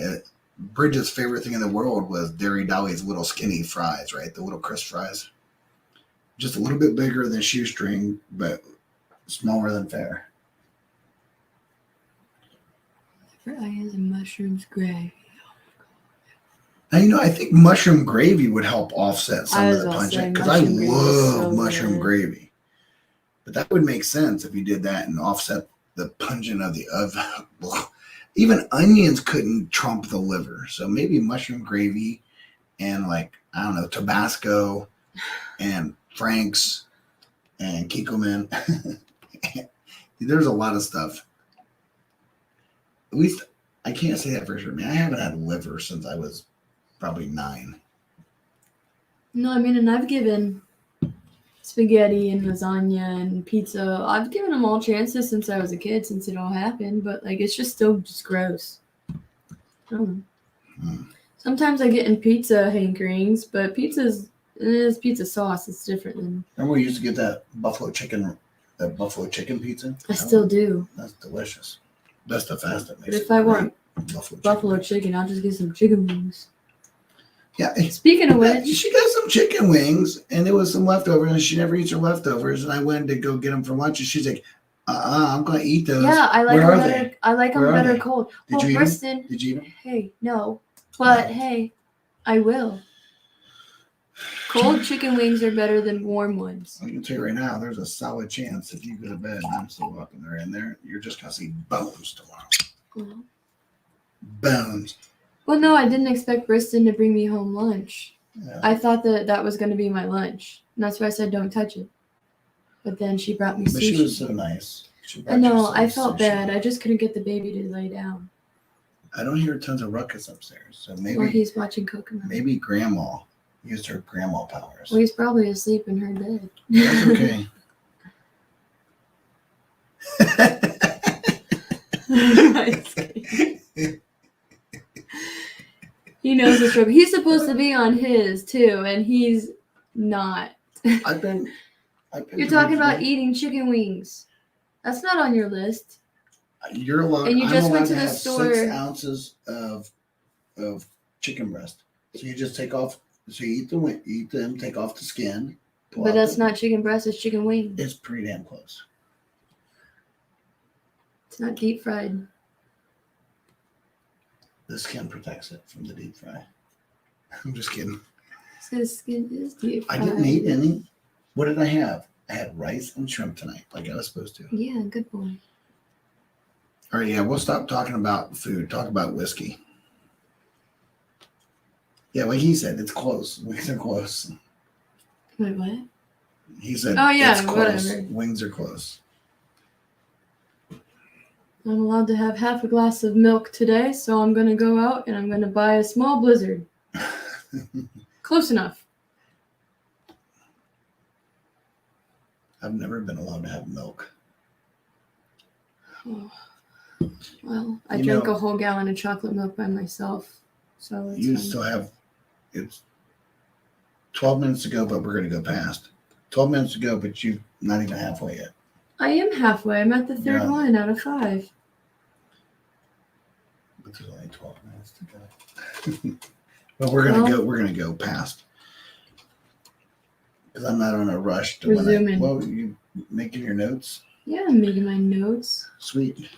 Bridget's favorite thing in the world was Dairy Dolly's little skinny fries, right? The little crisp fries. Just a little bit bigger than shoestring, but smaller than fair. For onions and mushrooms gravy. Now, I think mushroom gravy would help offset some of the pungent, because I love mushroom gravy. But that would make sense if you did that and offset the pungent of even onions couldn't trump the liver. So maybe mushroom gravy and Tabasco and Frank's and Kikkoman. There's a lot of stuff. At least I can't say that for sure. I mean, I haven't had liver since I was probably 9. No, I mean, and I've given spaghetti and lasagna and pizza. I've given them all chances since I was a kid, since it all happened. But it's just still just gross. I don't know. Sometimes I get in pizza hankerings, but pizza sauce. It's different than. Remember we used to get that buffalo chicken pizza? I still do. That's delicious. That's the fast that makes it. But if I want buffalo chicken, I'll just get some chicken wings. Yeah. Speaking of which, she got some chicken wings, and there was some leftovers, and she never eats her leftovers. And I went to go get them for lunch, and she's like, I'm going to eat those. Yeah, I like them better. I like them better cold. Did you eat them? Did you eat them? Hey, no. But hey, I will. Cold chicken wings are better than warm ones. I can tell you right now, there's a solid chance if you go to bed and I'm still up and they're in there, you're just going to see bones tomorrow. Mm-hmm. Bones. Well, no, I didn't expect Briston to bring me home lunch. Yeah. I thought that was going to be my lunch. And that's why I said don't touch it. But then she brought me sushi. But she was so nice. I know, I felt bad. I just couldn't get the baby to lay down. I don't hear tons of ruckus upstairs. So maybe. Well, he's watching Kokomo. Maybe Grandma used her grandma powers. Well, he's probably asleep in her bed. That's okay. He knows the struggle. He's supposed to be on his too, and he's not. I've been You're to talking about Michigan. eating chicken wings. That's not on your list. You're allowed. And you I'm just went allowed to to the have store. 6 ounces of chicken breast. So you just take off. So you eat them, take off the skin. But that's not chicken breast. It's chicken wing. It's pretty damn close. It's not deep fried. The skin protects it from the deep fry. I'm just kidding. So the skin is deep fried. I didn't eat any. What did I have? I had rice and shrimp tonight, like I was supposed to. Yeah, good boy. All right, yeah, we'll stop talking about food. Talk about whiskey. Yeah, like he said, it's close. Wings are close. Wait, what? He said, oh, yeah, it's close. Whatever. Wings are close. I'm allowed to have half a glass of milk today, so I'm going to go out and I'm going to buy a small blizzard. Close enough. I've never been allowed to have milk. Oh. Well, I drank a whole gallon of chocolate milk by myself, so it's You fine. still have, it's 12 minutes to go, but we're going to go past. 12 minutes to go, but you're not even halfway yet. I am halfway. I'm at the third one out of 5. But there's only 12 minutes to go. But we're gonna go past. Because I'm not on a rush to Resuming. Well, you making your notes? Yeah, I'm making my notes. Sweet.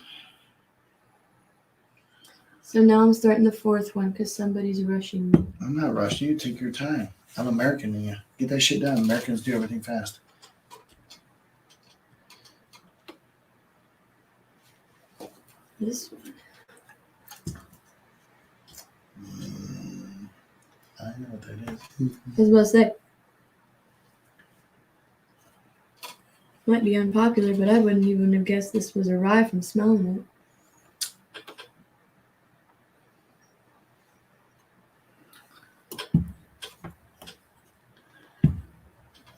So now I'm starting the 4th one because somebody's rushing me. I'm not rushing you. Take your time. I'm American and you get that shit done. Americans do everything fast. This one. I know what that is. I was about to say. Might be unpopular, but I wouldn't even have guessed this was a rye from smelling it.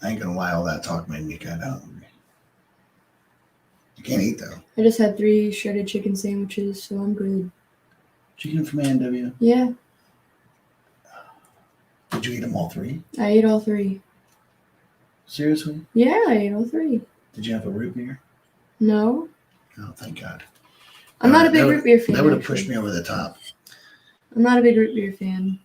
I ain't gonna lie, all that talk made me kind of hungry. You can't eat though. I just had 3 shredded chicken sandwiches, so I'm good. Chicken from A&W. Yeah, Did you eat them all 3? I ate all 3. Seriously? Yeah, I ate all 3. Did you have a root beer? No. Oh, thank God. I'm not a big root beer fan. That would have pushed me over the top. I'm not a big root beer fan.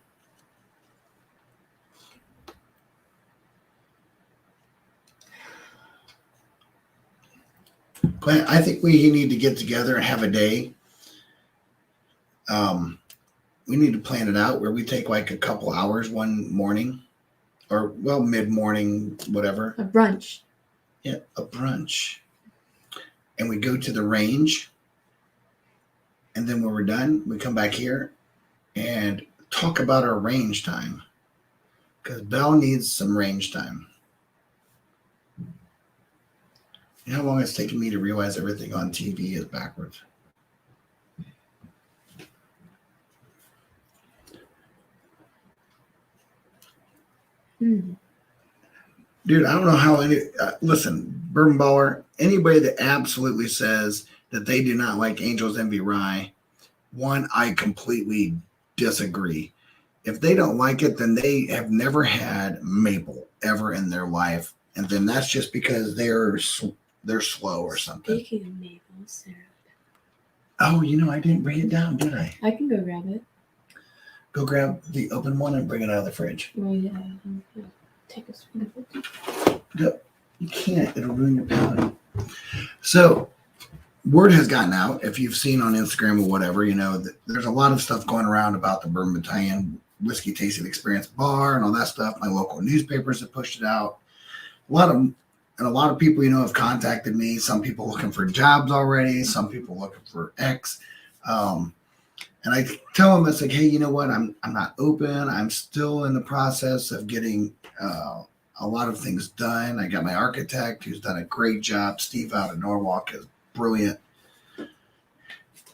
Glenn, I think we need to get together and have a day. We need to plan it out where we take like a couple hours one morning or mid-morning, whatever. A brunch. Yeah, a brunch. And we go to the range. And then when we're done, we come back here and talk about our range time. Because Belle needs some range time. You know how long it's taken me to realize everything on TV is backwards? Dude, I don't know how listen, Bourbon Baller, anybody that absolutely says that they do not like Angel's Envy Rye, one, I completely disagree. If they don't like it, then they have never had maple ever in their life. And then that's just because they're slow or something. Speaking of maple syrup. Oh, I didn't bring it down, did I? I can go grab it. Go grab the open one and bring it out of the fridge. Oh, yeah. Take a swing of it. No, you can't. It'll ruin your palate. So, word has gotten out. If you've seen on Instagram or whatever, that there's a lot of stuff going around about the Bourbon Battalion Whiskey Tasting Experience Bar and all that stuff. My local newspapers have pushed it out. A lot of people, have contacted me. Some people looking for jobs already. Some people looking for X. And I tell them, it's like, hey, you know what? I'm not open. I'm still in the process of getting a lot of things done. I got my architect who's done a great job. Steve out of Norwalk is brilliant.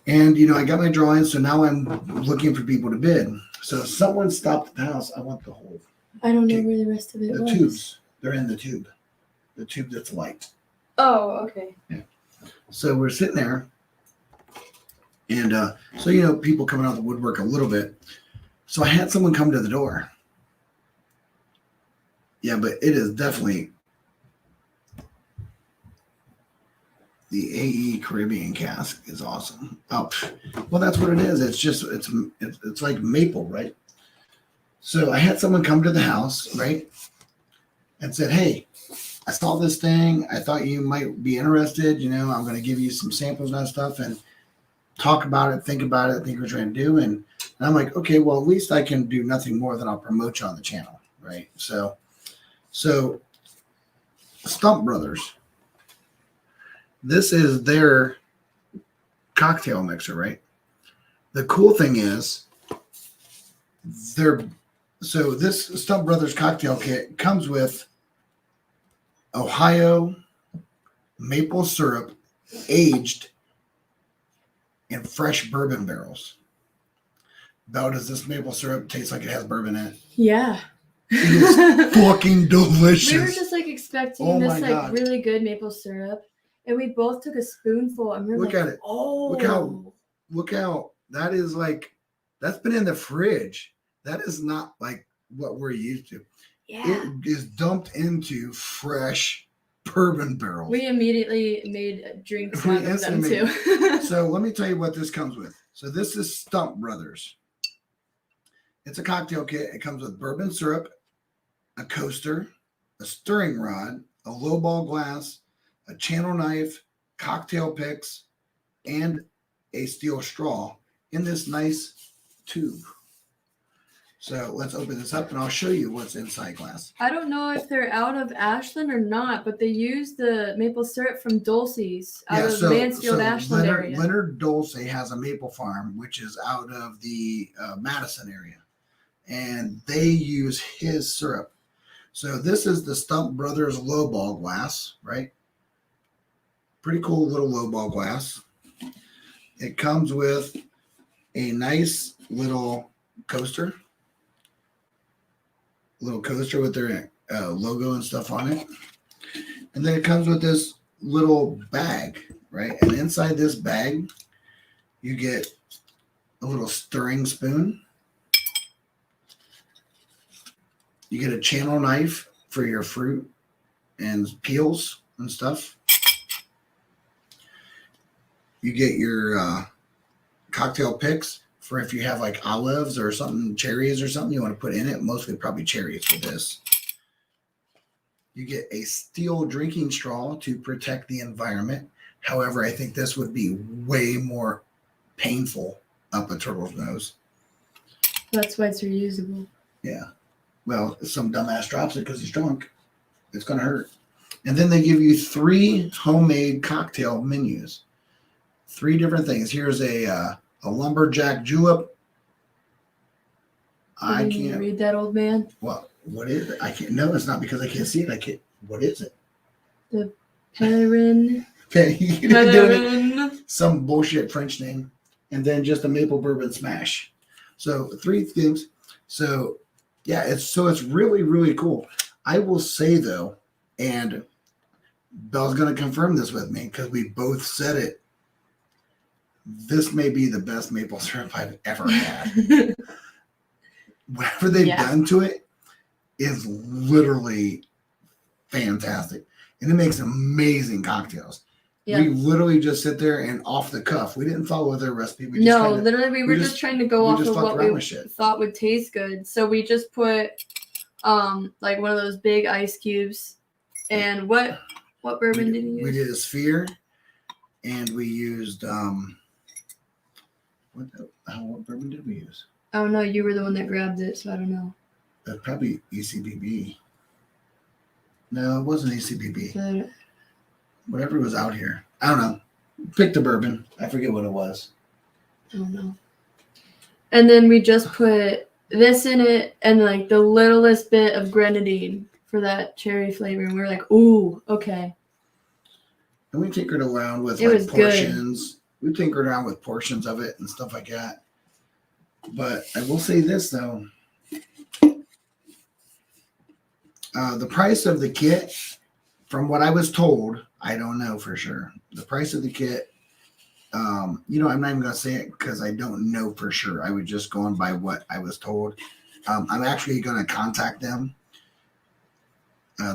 And, I got my drawings. So now I'm looking for people to bid. So if someone stopped at the house, I want the whole. I don't know where the rest of it The was. tubes. They're in the tube. The tube that's light. Oh, okay. Yeah. So we're sitting there, and people coming out of the woodwork a little bit. So I had someone come to the door. Yeah, but it is definitely the AE Caribbean cask is awesome. Oh, well, that's what it is. It's like maple, right? So I had someone come to the house, right, and said, "Hey, I saw this thing. I thought you might be interested. I'm going to give you some samples and that stuff and talk about it, think about it, think we're trying to do." And I'm like, okay, well, at least I can do nothing more than I'll promote you on the channel, right? So Stump Brothers, this is their cocktail mixer, right? The cool thing is this Stump Brothers cocktail kit comes with Ohio maple syrup aged in fresh bourbon barrels. Belle, does this maple syrup taste like it has bourbon in it? Yeah. It is fucking delicious. We were just expecting this really good maple syrup, and we both took a spoonful and we were look at it. Oh, Look how that is that's been in the fridge. That is not like what we're used to. Yeah. It is dumped into fresh bourbon barrels. We immediately made drinks out of them too. So let me tell you what this comes with. So this is Stump Brothers. It's a cocktail kit. It comes with bourbon syrup, a coaster, a stirring rod, a lowball glass, a channel knife, cocktail picks, and a steel straw in this nice tube. So let's open this up and I'll show you what's inside glass. I don't know if they're out of Ashland or not, but they use the maple syrup from Dulce's out of Mansfield, Ashland area. Leonard Dulce has a maple farm, which is out of the Madison area. And they use his syrup. So this is the Stump Brothers lowball glass, right? Pretty cool little lowball glass. It comes with a nice little coaster. Little coaster with their logo and stuff on it. And then it comes with this little bag, right? And inside this bag, you get a little stirring spoon. You get a channel knife for your fruit and peels and stuff. You get your cocktail picks for if you have like olives or something, cherries or something you want to put in it. Mostly probably cherries for this. You get a steel drinking straw to protect the environment. However, I think this would be way more painful up a turtle's nose. That's why it's reusable. Yeah. Well, if some dumbass drops it because he's drunk, it's going to hurt. And then they give you 3 homemade cocktail menus. 3 different things. Here's a lumberjack julep. I can't read that, old man. Well, what is it? I can't. No, it's not because I can't see it. I can't. What is it? The Perrin. Okay, you didn't do it. Some bullshit French name, and then just a maple bourbon smash. So 3 things. So yeah, it's really, really cool. I will say though, and Belle's going to confirm this with me because we both said it. This may be the best maple syrup I've ever had. Whatever they've done to it is literally fantastic. And it makes amazing cocktails. Yeah. We literally just sit there and off the cuff. We didn't follow their recipe. We were just trying to go off of what we thought would taste good. So we just put like one of those big ice cubes. And what bourbon did you use? We did a Sphere, and we used what bourbon did we use? Oh no, you were the one that grabbed it, so I don't know. Probably ECBB. No, it wasn't ECBB. Whatever was out here. I don't know. Pick the bourbon. I forget what it was. I don't know. And then we just put this in it and like the littlest bit of grenadine for that cherry flavor. And we were like, ooh, okay. And we tinkered around with portions. Good. We tinkered around with portions of it and stuff like that. But I will say this, though. The price of the kit, from what I was told, I don't know for sure. The price of the kit, I'm not even going to say it because I don't know for sure. I was just going by what I was told. I'm actually going to contact them.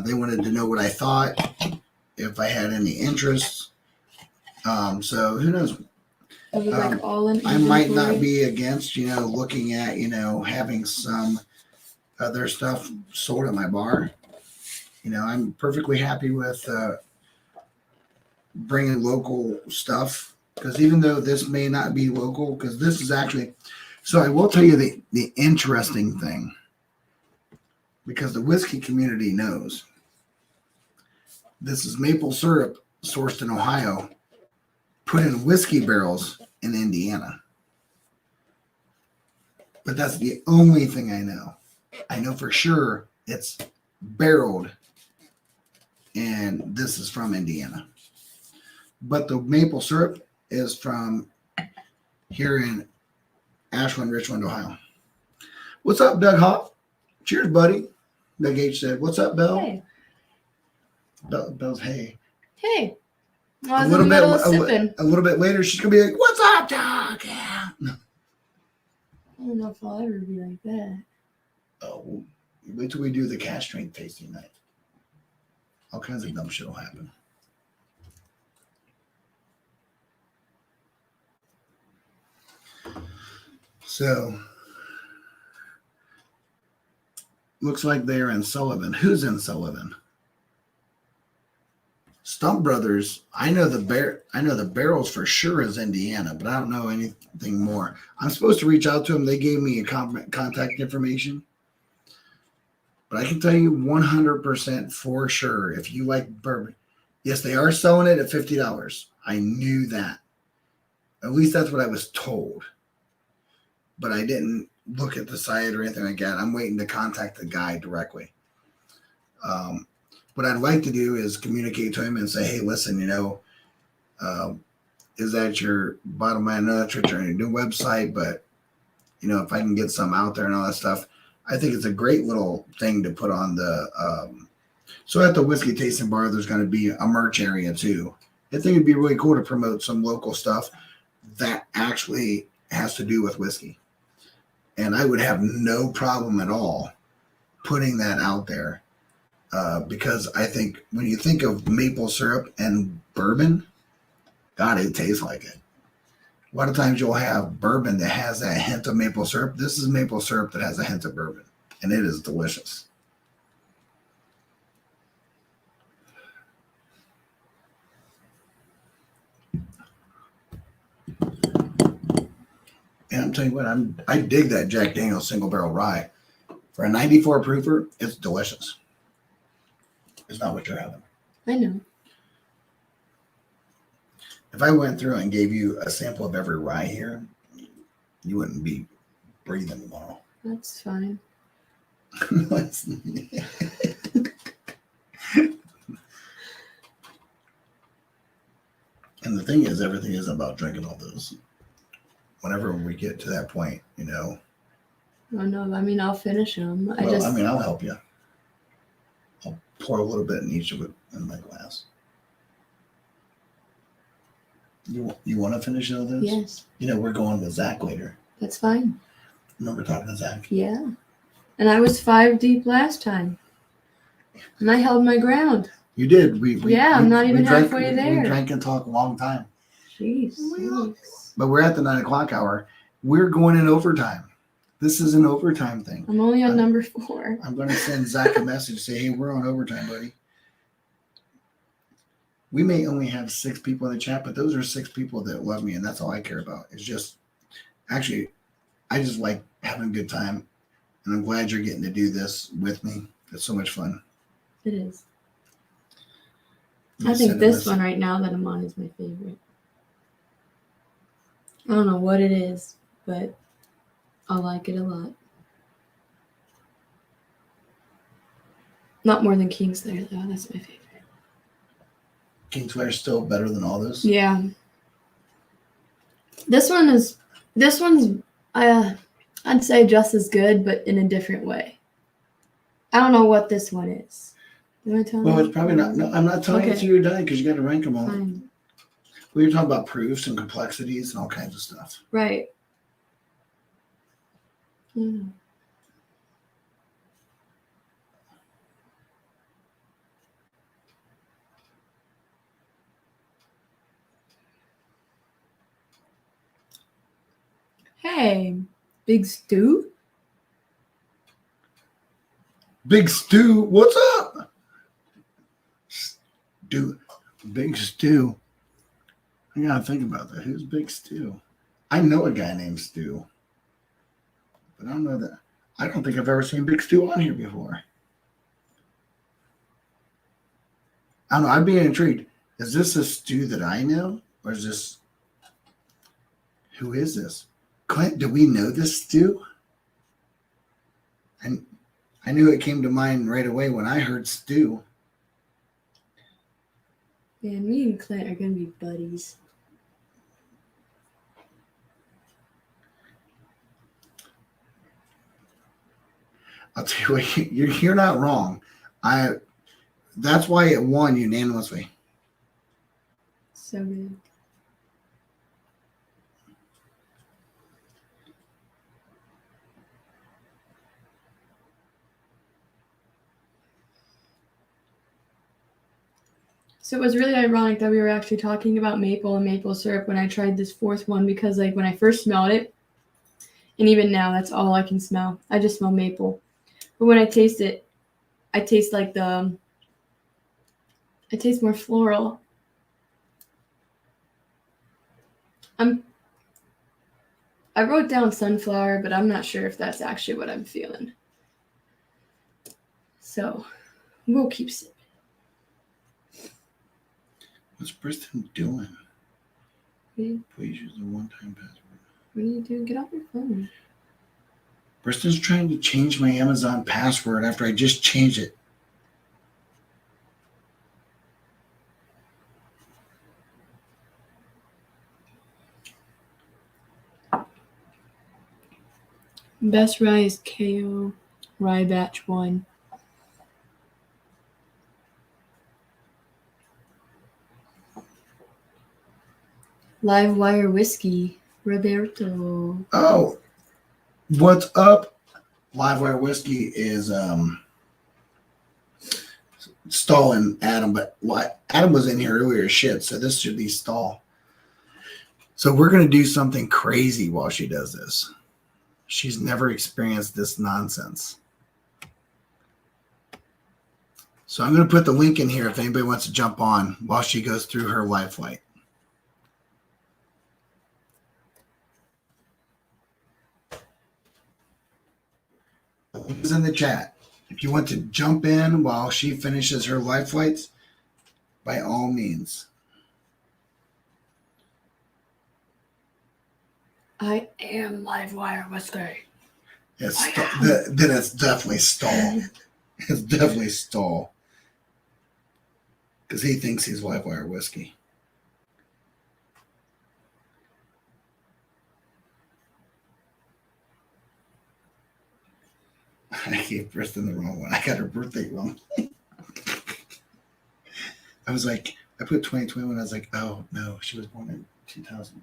They wanted to know what I thought, if I had any interest. So who knows? It was like all in I might inventory. not be against, looking at, having some other stuff sold at my bar. I'm perfectly happy with bringing local stuff, because even though this may not be local, because this is actually, so I will tell you the interesting thing, because the whiskey community knows this is maple syrup sourced in Ohio, put in whiskey barrels in Indiana. But that's the only thing I know. I know for sure it's barreled, and this is from Indiana. But the maple syrup is from here in Ashland, Richland, Ohio. What's up, Doug Hop? Cheers, buddy. Doug H said, "What's up, Belle?" Hey. Bell's hey. Hey. I was in the middle of sipping. A little bit later, she's gonna be like, "What's up, Doug?" Yeah. I don't know if I'll ever be like that. Oh, wait till we do the cash drink tasting night. All kinds of dumb shit will happen. So, looks like they're in Sullivan. Who's in Sullivan? Stump Brothers. I know the barrels for sure is Indiana, but I don't know anything more. I'm supposed to reach out to them. They gave me a contact information, but I can tell you 100% for sure, if you like bourbon, yes, they are selling it at $50. I knew that. At least that's what I was told. But I didn't look at the site or anything like that. I'm waiting to contact the guy directly. What I'd like to do is communicate to him and say, hey, listen, is that your bottom line? I know that's what you're on your new website, but, if I can get some out there and all that stuff, I think it's a great little thing to put on the, so at the whiskey tasting bar, there's going to be a merch area too. I think it'd be really cool to promote some local stuff that actually has to do with whiskey. And I would have no problem at all putting that out there. Because I think when you think of maple syrup and bourbon, God, it tastes like it. A lot of times you'll have bourbon that has that hint of maple syrup. This is maple syrup that has a hint of bourbon, and it is delicious. And I'm telling you what, I dig that Jack Daniel's single barrel rye. For a 94 proofer, it's delicious. It's not what you're having. I know. If I went through and gave you a sample of every rye here, you wouldn't be breathing tomorrow. That's fine. And the thing is, everything isn't about drinking all those. Whenever we get to that point, Oh no, I'll finish them. I'll help you. I'll pour a little bit in each of it in my glass. You want to finish all those? Yes. We're going with Zach later. That's fine. Remember talking to Zach? Yeah. And I was 5 deep last time. And I held my ground. You did. I'm not even halfway there. We drank and talked a long time. Jeez. But we're at the 9 o'clock hour. We're going in overtime. This is an overtime thing. I'm only on number 4. I'm going to send Zach a message, say, hey, we're on overtime, buddy. We may only have 6 people in the chat, but those are 6 people that love me, and that's all I care about. It's just, actually, I just like having a good time, and I'm glad you're getting to do this with me. It's so much fun. It is. I think this one right now that I'm on is my favorite. I don't know what it is, but I like it a lot. Not more than Kingslayer, though. That's my favorite. Kingslayer's still better than all those? Yeah. This one's I'd say just as good, but in a different way. I don't know what this one is. You want to tell Well, me? it's probably not. No, I'm not telling you Okay. till you're done because you got to rank them all. Fine. We were talking about proofs and complexities and all kinds of stuff. Right. Mm. Hey, Big Stew? Big Stew, what's up? Stew, Big Stew. I gotta think about that. Who's Big Stew? I know a guy named Stew, but I don't know that. I don't think I've ever seen Big Stew on here before. I don't know. I'd be intrigued. Is this a Stew that I know, or is this? Who is this? Clint, do we know this Stew? And I knew it came to mind right away when I heard Stew. Man, me and Clint are gonna be buddies. I'll tell you what, you're not wrong. That's why it won unanimously. So good. So it was really ironic that we were actually talking about maple and maple syrup when I tried this fourth one because, like, when I first smelled it, and even now, that's all I can smell. I just smell maple. But when I taste it, I taste like I taste more floral. I wrote down sunflower, but I'm not sure if that's actually what I'm feeling. So we'll keep sipping. What's Bristol doing? What Please use the one-time password. are you doing? Get off your phone. Bristol's trying to change my Amazon password after I just changed it. Best rye is KO Rye Batch 1. Live Wire Whiskey, Roberto. Oh, what's up? Livewire Whiskey is stalling Adam, but Adam was in here earlier as shit, so this should be stall. So we're going to do something crazy while she does this. She's never experienced this nonsense. So I'm going to put the link in here if anybody wants to jump on while she goes through her live flight. Who's in the chat? If you want to jump in while she finishes her live flights, by all means. I am Live Wire Whiskey. Then it's definitely stall. It's definitely stall. Because he thinks he's Livewire Whiskey. I gave Kristen the wrong one. I got her birthday wrong. I was like, I put 2021. I was like, oh no, she was born in 2000.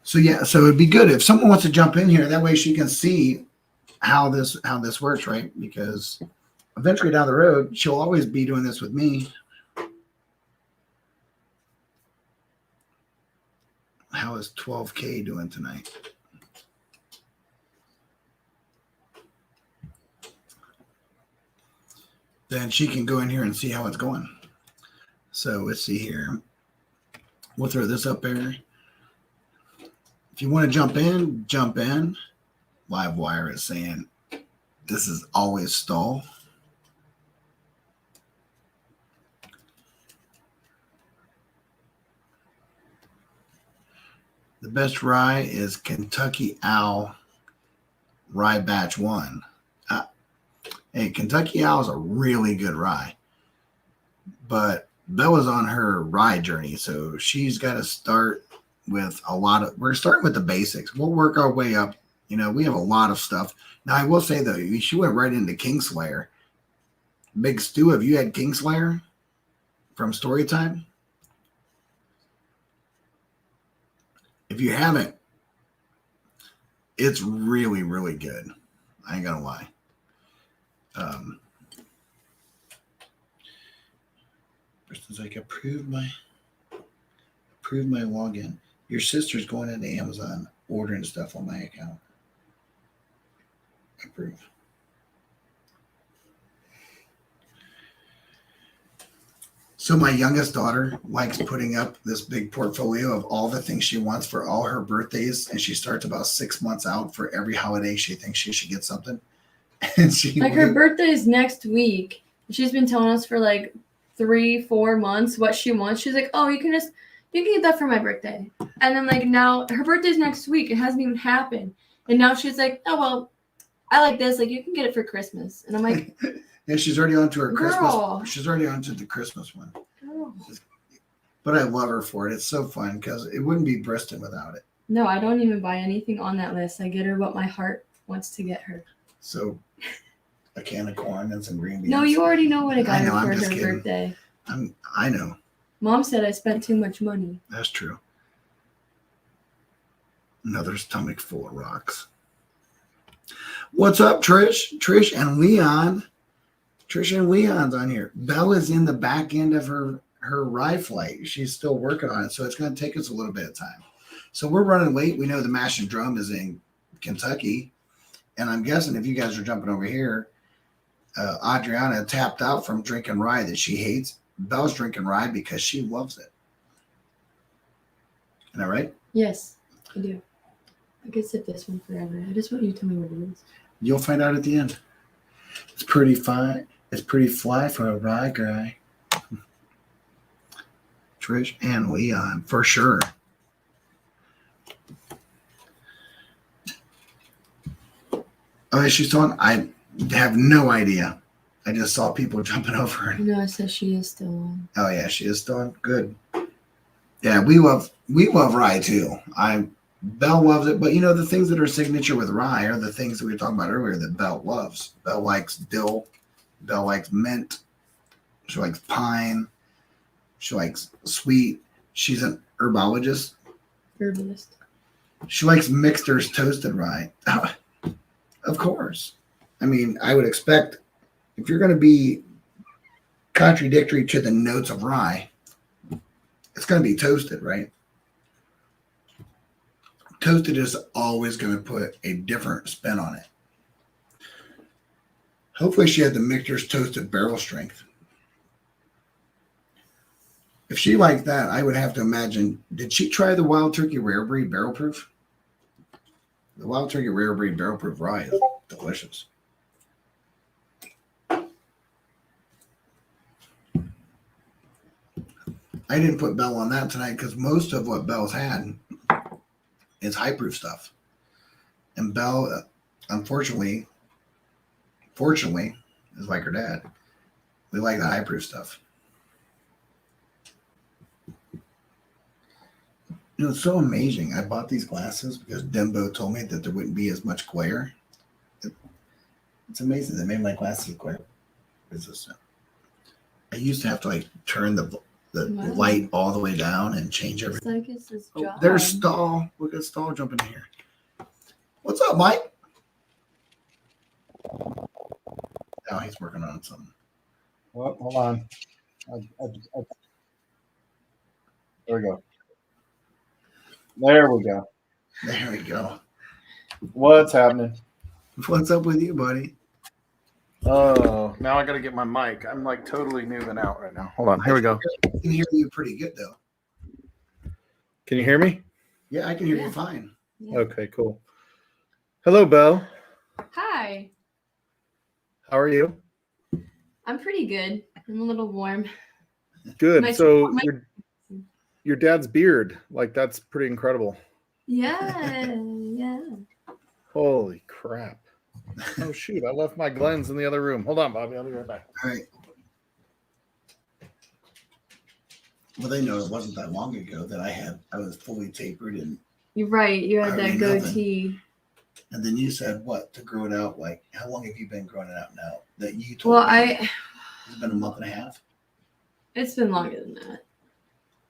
So yeah, so it'd be good if someone wants to jump in here. That way she can see how this works, right? Because eventually down the road, she'll always be doing this with me. How is 12K doing tonight? Then she can go in here and see how it's going. So let's see here. We'll throw this up there. If you want to jump in, jump in. Livewire is saying this is always stall. The best rye is Kentucky Owl Rye Batch 1. Hey, Kentucky Owl is a really good rye. but Bella's on her rye journey, so she's got to start with we're starting with the basics. We'll work our way up. You know, we have a lot of stuff. Now, I will say, though, she went right into Kingslayer. Big Stu, have you had Kingslayer from Storytime? If you haven't, it's really, really good. I ain't gonna lie. Person's like, approve my login. Your sister's going into Amazon ordering stuff on my account. Approve. So my youngest daughter likes putting up this big portfolio of all the things she wants for all her birthdays, and she starts about 6 months out for every holiday. She thinks she should get something, and her birthday is next week. She's been telling us for like 3-4 months what she wants. She's like, "Oh, you can get that for my birthday," and then like now her birthday's next week. It hasn't even happened, and now she's like, "Oh well, I like this. Like you can get it for Christmas," and I'm like. Yeah, she's already on to her Girl. Christmas. She's already on to the Christmas one. Girl. But I love her for it. It's so fun because it wouldn't be Briston without it. No, I don't even buy anything on that list. I get her what my heart wants to get her. So, a can of corn and some green beans. No, you already know what I got her for her kidding. birthday. I know. Mom said I spent too much money. That's true. Another stomach full of rocks. What's up, Trish? Trish and Leon. Trish and Leon's on here. Belle is in the back end of her rye flight. She's still working on it, so it's going to take us a little bit of time. So we're running late. We know the Mash and Drum is in Kentucky, and I'm guessing if you guys are jumping over here, Adriana tapped out from drinking rye that she hates. Belle's drinking rye because she loves it. Isn't that right? Yes, I do. I could sip this one forever. I just want you to tell me what it is. You'll find out at the end. It's pretty fine. It's pretty fly for a rye guy. Trish and Leon, for sure. Oh, is she still on? I have no idea. I just saw people jumping over her. No, it says she is still on. Oh yeah, she is still on. Good. Yeah, we love rye too. Belle loves it, but you know the things that are signature with rye are the things that we were talking about earlier that Belle loves. Belle likes dill. Belle likes mint. She likes pine. She likes sweet. She's an herbologist. Herbalist. She likes Mixter's toasted rye. Of course. I mean, I would expect if you're going to be contradictory to the notes of rye, it's going to be toasted, right? Toasted is always going to put a different spin on it. Hopefully she had the Mixter's toasted barrel strength. If she liked that, I would have to imagine, did she try the Wild Turkey Rare Breed Barrel Proof? The Wild Turkey Rare Breed Barrel Proof rye is delicious. I didn't put Belle on that tonight because most of what Belle's had is high proof stuff. And Belle, fortunately, is like her dad. We like the high proof stuff. You know, it's so amazing. I bought these glasses because Dembo told me that there wouldn't be as much glare. It's amazing. They made my glasses glare resistant. I used to have to like turn the light all the way down and change everything. It's like it's his job. There's Stahl. Look at Stahl jumping in here. What's up, Mike? Oh, he's working on something. Well, hold on. There we go. There we go. There we go. What's happening? What's up with you, buddy? Oh, now I got to get my mic. I'm like totally moving out right now. Hold on. Here we go. I can hear you pretty good, though. Can you hear me? Yeah, I can hear you fine. Yeah. Okay, cool. Hello, Belle. Hi. How are you? I'm pretty good. I'm a little warm. Good. So your dad's beard, like that's pretty incredible. Yeah, yeah. Holy crap. Oh, shoot. I left my Glens in the other room. Hold on, Bobby. I'll be right back. All right. Well, they know it wasn't that long ago that I was fully tapered and You're right. You had hardly that nothing. goatee. And then you said what to grow it out? Like, how long have you been growing it out now? That you told Well, me it's been a month and a half, it's been longer than that.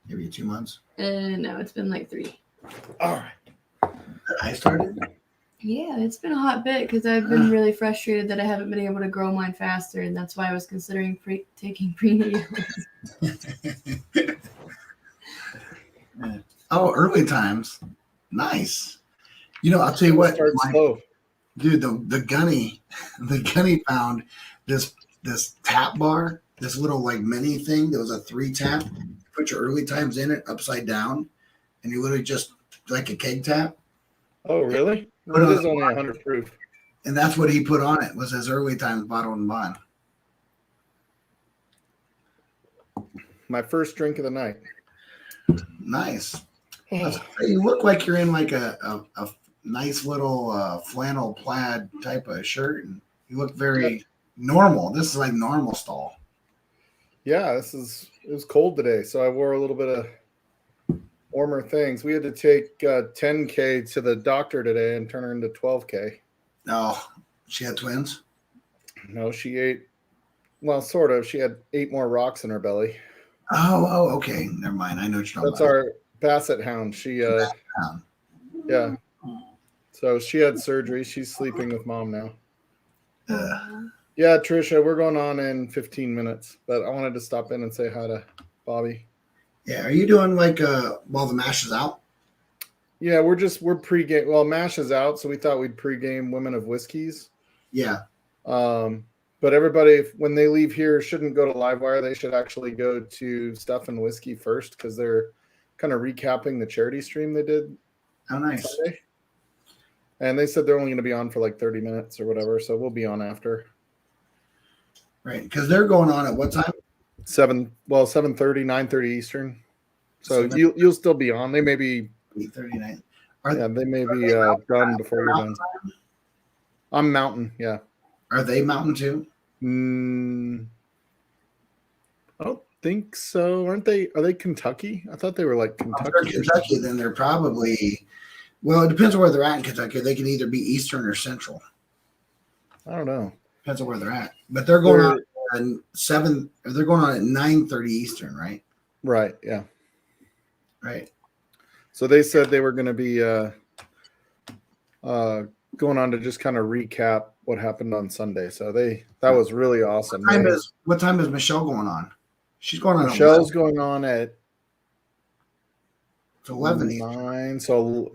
maybe 2 months. No, it's been like 3. All right. I started. Yeah, it's been a hot bit because I've been really frustrated that I haven't been able to grow mine faster, and that's why I was considering taking prenatal. Oh, early times, nice. You know, I'll tell you what, Start slow. dude. The gunny, the gunny found this tap bar, this little like mini thing. That was a 3 tap. Put your early times in it upside down, and you literally just like a keg tap. Oh, really? Put Well, it it on is only 100 proof. And that's what he put on it, was his early times bottle and bond. My first drink of the night. Nice. You look like you're in like a nice little flannel plaid type of shirt, and you look very normal. This is like normal stall. Yeah, it was cold today, so I wore a little bit of warmer things. We had to take 10K to the doctor today and turn her into 12K. Oh, she had twins? No, she ate, well, sort of. She had 8 more rocks in her belly. Oh, okay. Never mind. I know what you're talking That's about. our Basset Hound. She, Hound. yeah. So she had surgery. She's sleeping with mom now. Yeah, Trisha, we're going on in 15 minutes, but I wanted to stop in and say hi to Bobby. Yeah, are you doing like while the mash is out? Yeah, we're pre-game. Well, MASH is out, so we thought we'd pre-game Women of Whiskies. Yeah. But everybody, when they leave here, shouldn't go to Livewire. They should actually go to Stuff and Whiskey first, because they're kind of recapping the charity stream they did. Oh, nice. Sunday. And they said they're only going to be on for like 30 minutes or whatever, so we'll be on after. Right, because they're going on at what time? 7:30, 9:30 Eastern. So you'll still be on. They may be 8:39. They may be done before you're done. I'm Mountain, yeah. Are they Mountain too? I don't think so. Are they Kentucky? I thought they were like Kentucky. If they're Kentucky, then they're probably, well, it depends on where they're at in Kentucky. They can either be Eastern or Central. I don't know. Depends on where they're at. But they're going on at 7, or they're going on at 9:30 Eastern, right? Right, yeah. Right. So they said they were going to be going on to just kind of recap what happened on Sunday. So that was really awesome. What time is Michelle going on? She's going on. Michelle's going on at 11 9. So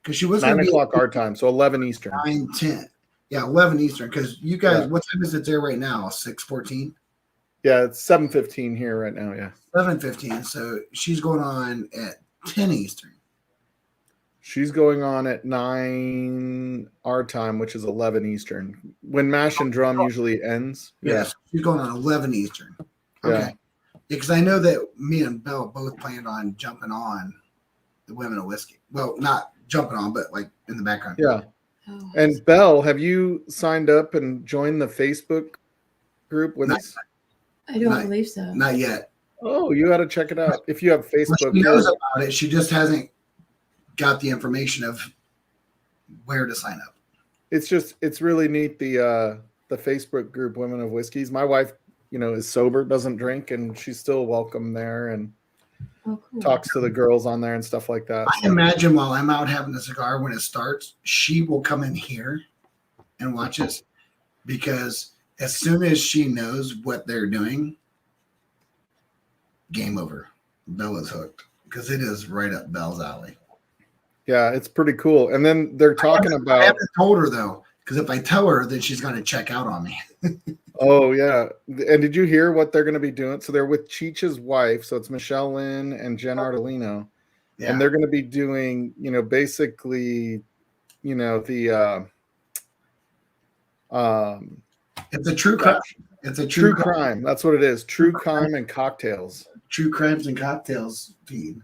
because she was 9 o'clock our time. So 11 Eastern. 9:10. Yeah, 11 Eastern. Because you guys, what time is it there right now? 6:14. Yeah, it's 7:15 here right now. Yeah, 7:15. So she's going on at 10 Eastern. She's going on at 9 our time, which is 11 Eastern. When Mash and Drum usually ends. Yes, she's going on 11 Eastern. Okay. Yeah, because I know that me and Belle both planned on jumping on the Women of Whiskey. Well, not jumping on, but like in the background. Yeah. Oh, and Belle, have you signed up and joined the Facebook group with us? I don't believe so. Not yet. Oh, you got to check it out. If you have Facebook. Well, she knows about it. She just hasn't got the information of where to sign up. It's really neat, the Facebook group Women of Whiskies. My wife, is sober, doesn't drink, and she's still welcome there and talks to the girls on there and stuff like that. I imagine while I'm out having a cigar when it starts, she will come in here and watch us, because as soon as she knows what they're doing, game over. Bella's hooked, because it is right up Belle's alley. Yeah, it's pretty cool. And then they're talking about. I haven't told her though, because if I tell her, then she's going to check out on me. Oh yeah, and did you hear what they're going to be doing? So they're with Cheech's wife, so it's Michelle Lynn and Jen Ardolino, and they're going to be doing, basically, the. It's a true crime. It's a true crime. That's what it is. True crime and cocktails. True crimes and cocktails feed.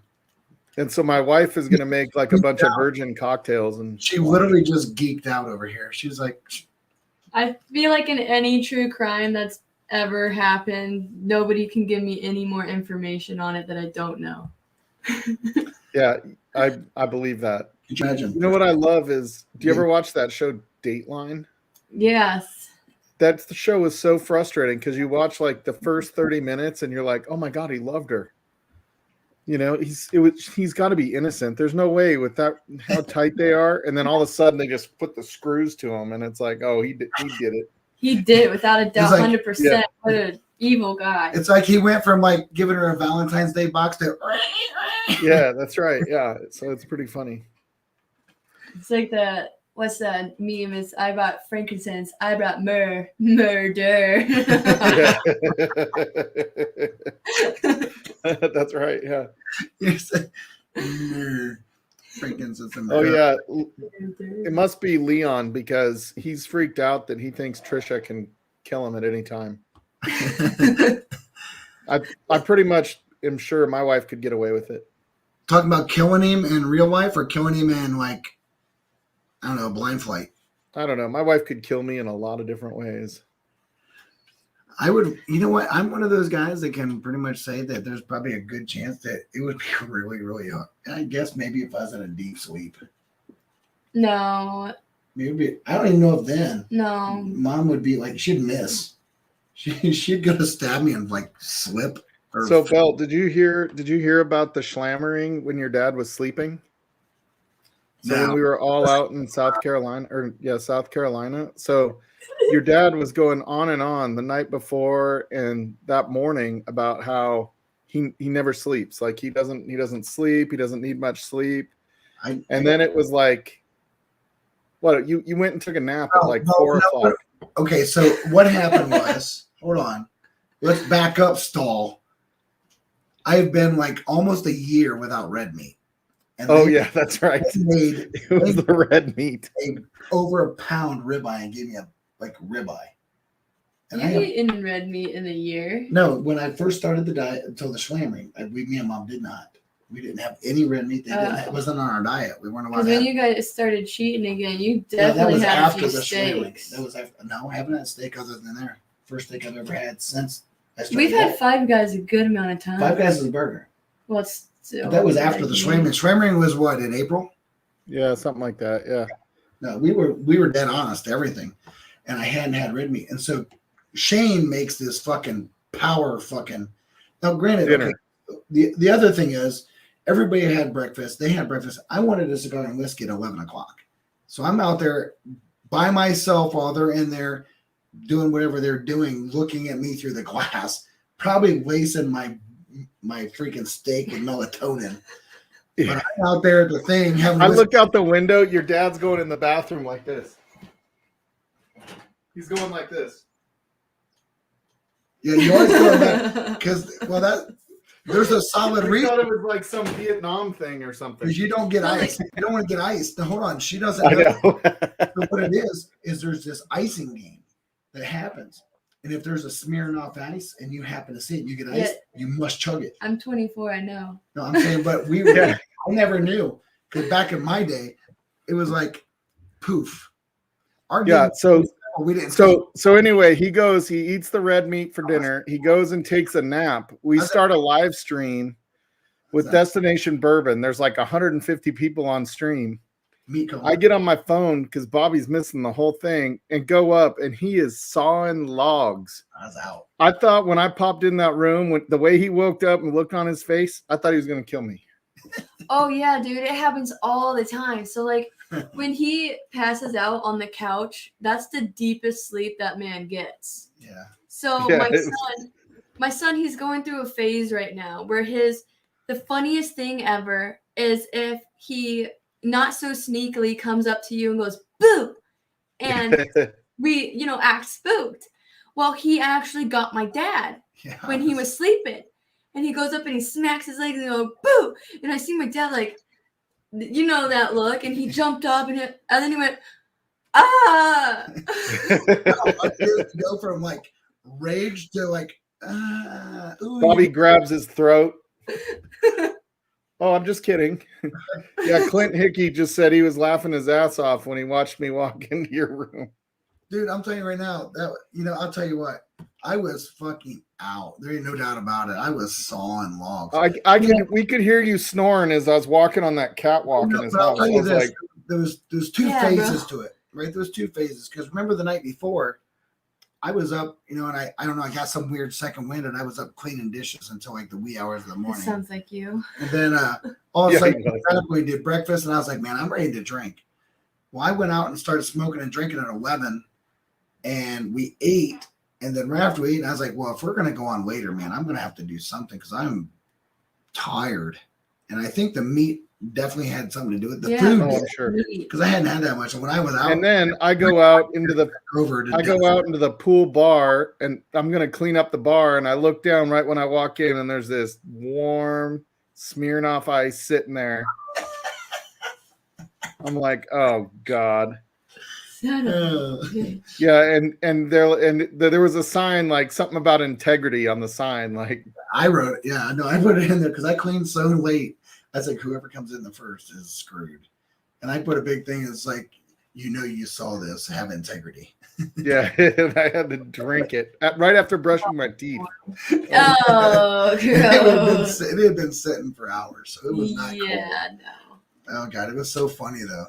And so my wife is going to make like a bunch of virgin cocktails, and she literally just geeked out over here. She was like, I feel like in any true crime, that's ever happened. Nobody can give me any more information on it that I don't know. Yeah, I believe that. Could you imagine? You know what I love is, do you ever watch that show Dateline? Yes. The show is so frustrating because you watch like the first 30 minutes and you're like, oh my God, he loved her. You know, he's got to be innocent. There's no way with that how tight they are, and then all of a sudden they just put the screws to him, and it's like, oh, he did it. He did it without a doubt, like, 100%. yeah. What an evil guy. It's like he went from like giving her a Valentine's Day box to. Yeah, that's right. Yeah, so it's pretty funny. It's like what's that meme? Is I brought frankincense, I brought murder. Yeah. That's right. Yeah. Yes. Frankincense and Oh yeah, it must be Leon because he's freaked out that he thinks Trisha can kill him at any time. I pretty much am sure my wife could get away with it. Talking about killing him in real life or killing him in like, I don't know, blind flight. I don't know. My wife could kill me in a lot of different ways. I would, you know what? I'm one of those guys that can pretty much say that there's probably a good chance that it would be really, really hard. And I guess maybe if I was in a deep sleep. No. Maybe, I don't even know if then. No. Mom would be like, she'd miss. She'd go to stab me and like slip. So Belle, did you hear about the schlammering when your dad was sleeping? So when we were all out in South Carolina. So your dad was going on and on the night before and that morning about how he never sleeps. Like he doesn't sleep. He doesn't need much sleep. And then it was like, what, you went and took a nap at like 4 o'clock. Okay, so what happened was, hold on, let's back up, stall. I've been like almost a year without red meat. And yeah, that's right. It was the red meat. Over a pound ribeye and gave me a ribeye. And You eaten red meat in a year? No, when I first started the diet until the schlammering, me and Mom did not. We didn't have any red meat. It wasn't on our diet. We weren't allowed. Because when you guys started cheating again, you definitely had a few steaks. That was after. No, I haven't had a steak other than there. First steak I've ever had since I started. We've had Five Guys a good amount of time. Five Guys is a burger. Well, it's still. That was after the schlammering. Schlammering was what, in April? Yeah, something like that. Yeah. No, we were dead honest to everything, and I hadn't had red meat, and so Shane makes this fucking power fucking. Now, granted, okay, the other thing is. Everybody had breakfast. They had breakfast. I wanted a cigar and whiskey at 11 o'clock. So I'm out there by myself while they're in there doing whatever they're doing, looking at me through the glass, probably lacing my freaking steak with melatonin. Yeah. But I'm out there at the thing having I look out the window. Your dad's going in the bathroom like this. He's going like this. Yeah, you always go back because, there's a solid reason. I thought it was like some Vietnam thing or something. Because you don't get ice. You don't want to get ice. Now, hold on. She doesn't know. So what it is there's this icing game that happens. And if there's a smearing off ice and you happen to see it and you get ice, you must chug it. I'm 24, I know. No, I'm saying, but I never knew. Because back in my day, it was like poof. We didn't. So anyway, he eats the red meat for dinner. He goes and takes a nap. We start a live stream with Destination Bourbon. There's like 150 people on stream. I get on my phone because Bobby's missing the whole thing and go up and he is sawing logs. I was out. I thought when I popped in that room, the way he woke up and looked on his face, I thought he was going to kill me. Oh yeah, dude, it happens all the time. So like when he passes out on the couch, that's the deepest sleep that man gets. Yeah. So my son, he's going through a phase right now where the funniest thing ever is if he not so sneakily comes up to you and goes, boo, and we, act spooked. Well, he actually got my dad when he was sleeping. And he goes up and he smacks his legs and goes, boo! And I see my dad like, that look. And he jumped up and then he went, ah! Go from like rage to like, ooh. Bobby grabs his throat. Oh, I'm just kidding. Yeah, Clint Hickey just said he was laughing his ass off when he watched me walk into your room. Dude, I'm telling you right now, I'll tell you what. I was fucking out. There ain't no doubt about it. I was sawing logs. We could hear you snoring as I was walking on that catwalk in his But I'll house. tell I you was this: like, there's two Yeah, phases bro. to it, right? There's two phases. Because remember the night before, I was up, and I don't know, I got some weird second wind, and I was up cleaning dishes until like the wee hours of the That morning. sounds like you. And then all of a Yeah, sudden, he was. we did breakfast, and I was like, man, I'm ready to drink. Well, I went out and started smoking and drinking at 11, and we ate. And then right after we ate, I was like, well, if we're going to go on later, man, I'm going to have to do something because I'm tired. And I think the meat definitely had something to do with the food. I'm sure. Because I hadn't had that much. And when I was out, And then I go out into the pool bar, and I'm going to clean up the bar. And I look down right when I walk in, and there's this warm Smirnoff Ice sitting there. I'm like, oh God. Yeah, and there was a sign like something about integrity on the sign. Like I wrote it. Yeah, no, I put it in there because I cleaned so late. I was like, whoever comes in the first is screwed. And I put a big thing. It's like, you saw this. Have integrity. Yeah, and I had to drink it right after brushing my teeth. Oh, it had been sitting for hours, so it was not cool. No. Oh God, it was so funny though.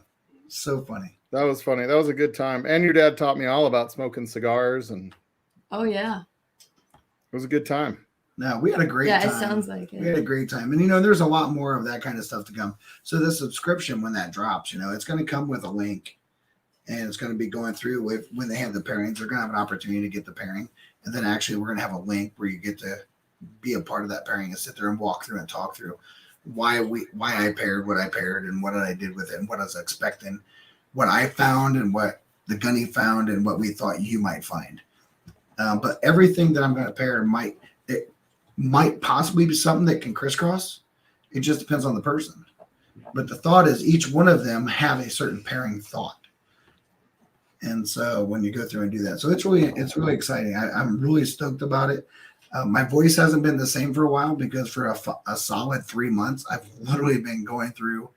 So funny. That was funny. That was a good time. And your dad taught me all about smoking cigars, and Oh yeah. it was a good time. No, we had a great time. Yeah, it sounds like it. We had a great time. And there's a lot more of that kind of stuff to come. So the subscription, when that drops, it's going to come with a link, and it's going to be going through when they have the pairings. They're going to have an opportunity to get the pairing, and then actually we're going to have a link where you get to be a part of that pairing and sit there and walk through and talk through why I paired what I paired and what I did with it and what I was expecting, what I found and what the gunny found and what we thought you might find. But everything that I'm going to pair might possibly be something that can crisscross. It just depends on the person. But the thought is each one of them have a certain pairing thought. And so when you go through and do that, so it's really exciting. I'm really stoked about it. My voice hasn't been the same for a while because for a solid 3 months, I've literally been going through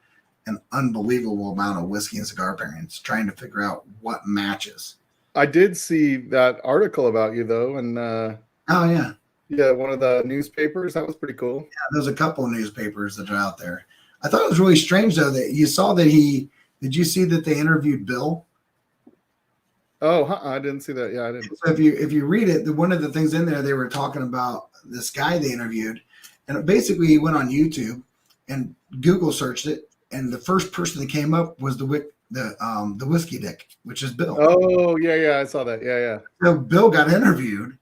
an unbelievable amount of whiskey and cigar pairings, trying to figure out what matches. I did see that article about you though, and oh yeah. Yeah, one of the newspapers. That was pretty cool. Yeah, there's a couple of newspapers that are out there. I thought it was really strange though that you saw that did you see that they interviewed Bill? Oh, I didn't see that. Yeah, I didn't. So if you read it, one of the things in there, they were talking about this guy they interviewed, and basically he went on YouTube and Google searched it, and the first person that came up was the whiskey dick, which is Bill. Oh yeah, I saw that. Yeah. So Bill got interviewed,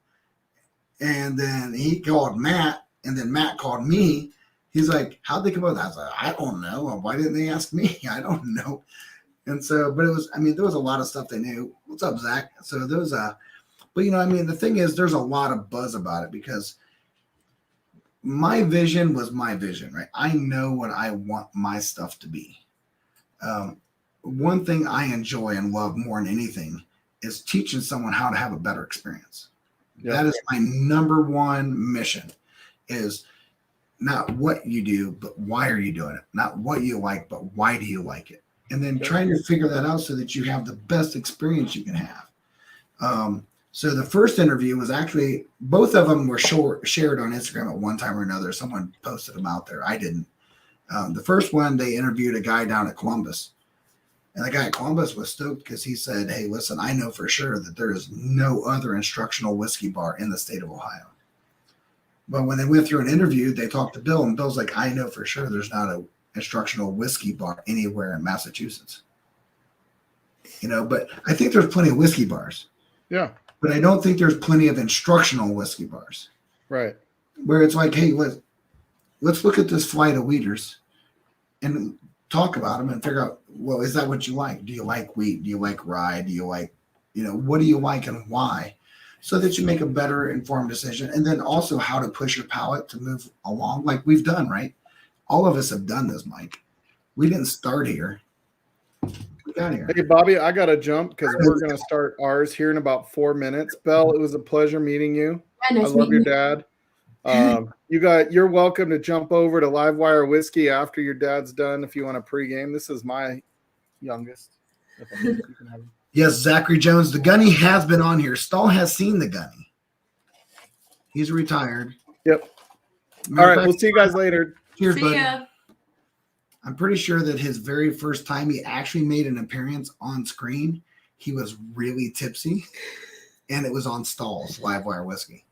and then he called Matt, and then Matt called me. He's like, how'd they come up with that? I was like, I don't know. Why didn't they ask me? I don't know. And so, but there was a lot of stuff they knew. What's up, Zach? So there was but the thing is, there's a lot of buzz about it because my vision was my vision, right? I know what I want my stuff to be. One thing I enjoy and love more than anything is teaching someone how to have a better experience. Yep. That is my number one mission, is not what you do, but why are you doing it? Not what you like, but why do you like it? And then trying to figure that out so that you have the best experience you can have. So the first interview was actually, both of them were shared on Instagram at one time or another. Someone posted them out there. I didn't. The first one, they interviewed a guy down at Columbus. And the guy at Columbus was stoked because he said, hey, listen, I know for sure that there is no other instructional whiskey bar in the state of Ohio. But when they went through an interview, they talked to Bill, and Bill's like, I know for sure there's not an instructional whiskey bar anywhere in Massachusetts. But I think there's plenty of whiskey bars. Yeah. But I don't think there's plenty of instructional whiskey bars. Right. Where it's like, hey, let's look at this flight of weeders and talk about them and figure out, well, is that what you like? Do you like wheat? Do you like rye? Do you like, what do you like and why? So that you make a better informed decision. And then also how to push your palate to move along like we've done, right? All of us have done this, Mike. We didn't start here. We got here. Hey, Bobby, I got to jump because we're going to start ours here in about 4 minutes. Belle, it was a pleasure meeting you. Yeah, nice I love your you. dad. You're welcome to jump over to Livewire Whiskey after your dad's done if you want to pregame. This is my youngest. Yes, Zachary Jones. The Gunny has been on here. Stahl has seen the Gunny. He's retired. Yep. Matter All of right, fact, we'll see you guys later. cheers, See bud. ya. I'm pretty sure that his very first time he actually made an appearance on screen, he was really tipsy, and it was on Stahl's Livewire Whiskey.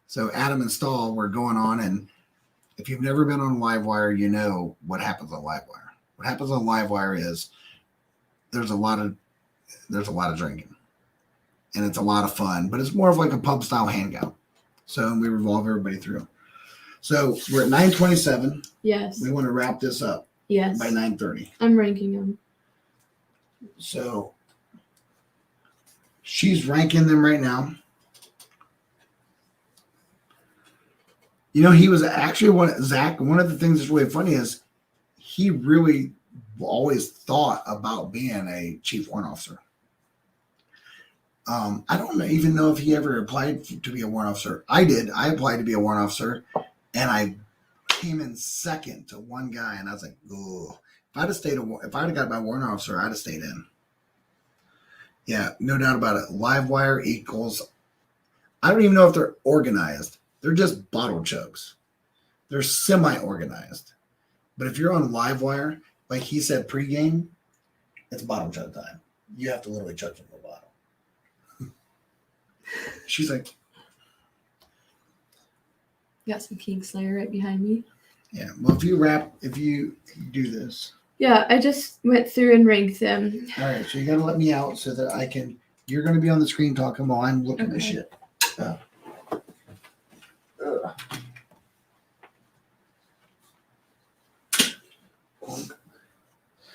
So Adam and Stahl were going on, and if you've never been on Livewire, you know what happens on Livewire. What happens on Livewire is there's a lot of drinking, and it's a lot of fun, but it's more of like a pub style hangout. So we revolve everybody through. So we're at 9:27. Yes. We want to wrap this up Yes. by 9:30. I'm ranking them. So she's ranking them right now. You know, he was actually one of the things that's really funny is he really always thought about being a chief warrant officer. I don't even know if he ever applied to be a warrant officer. I did. I applied to be a warrant officer, and I came in second to one guy, and I was like, "Oh, if I'd have got my warrant officer, I'd have stayed in." Yeah, no doubt about it. Livewire equals. I don't even know if they're organized. They're just bottle chugs. They're semi-organized. But if you're on Livewire, like he said pregame, it's bottle chug time. You have to literally chug from the bottle. She's like, Got some Kingslayer right behind me. yeah. Well, if you do this. Yeah, I just went through and ranked them. All right, so you got to let me out so that I can. You're going to be on the screen talking while I'm looking at Okay. shit.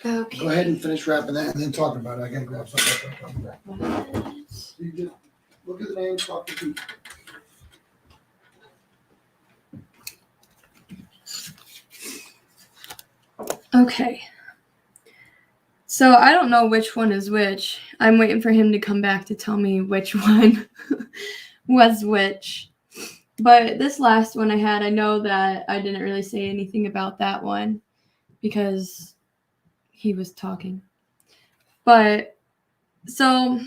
Okay. Go ahead and finish wrapping that and then talking about it. I got to grab something. I'll come back. What? You just look at the name, talk to people. Okay. So I don't know which one is which. I'm waiting for him to come back to tell me which one was which. But this last one I had, I know that I didn't really say anything about that one because he was talking. But so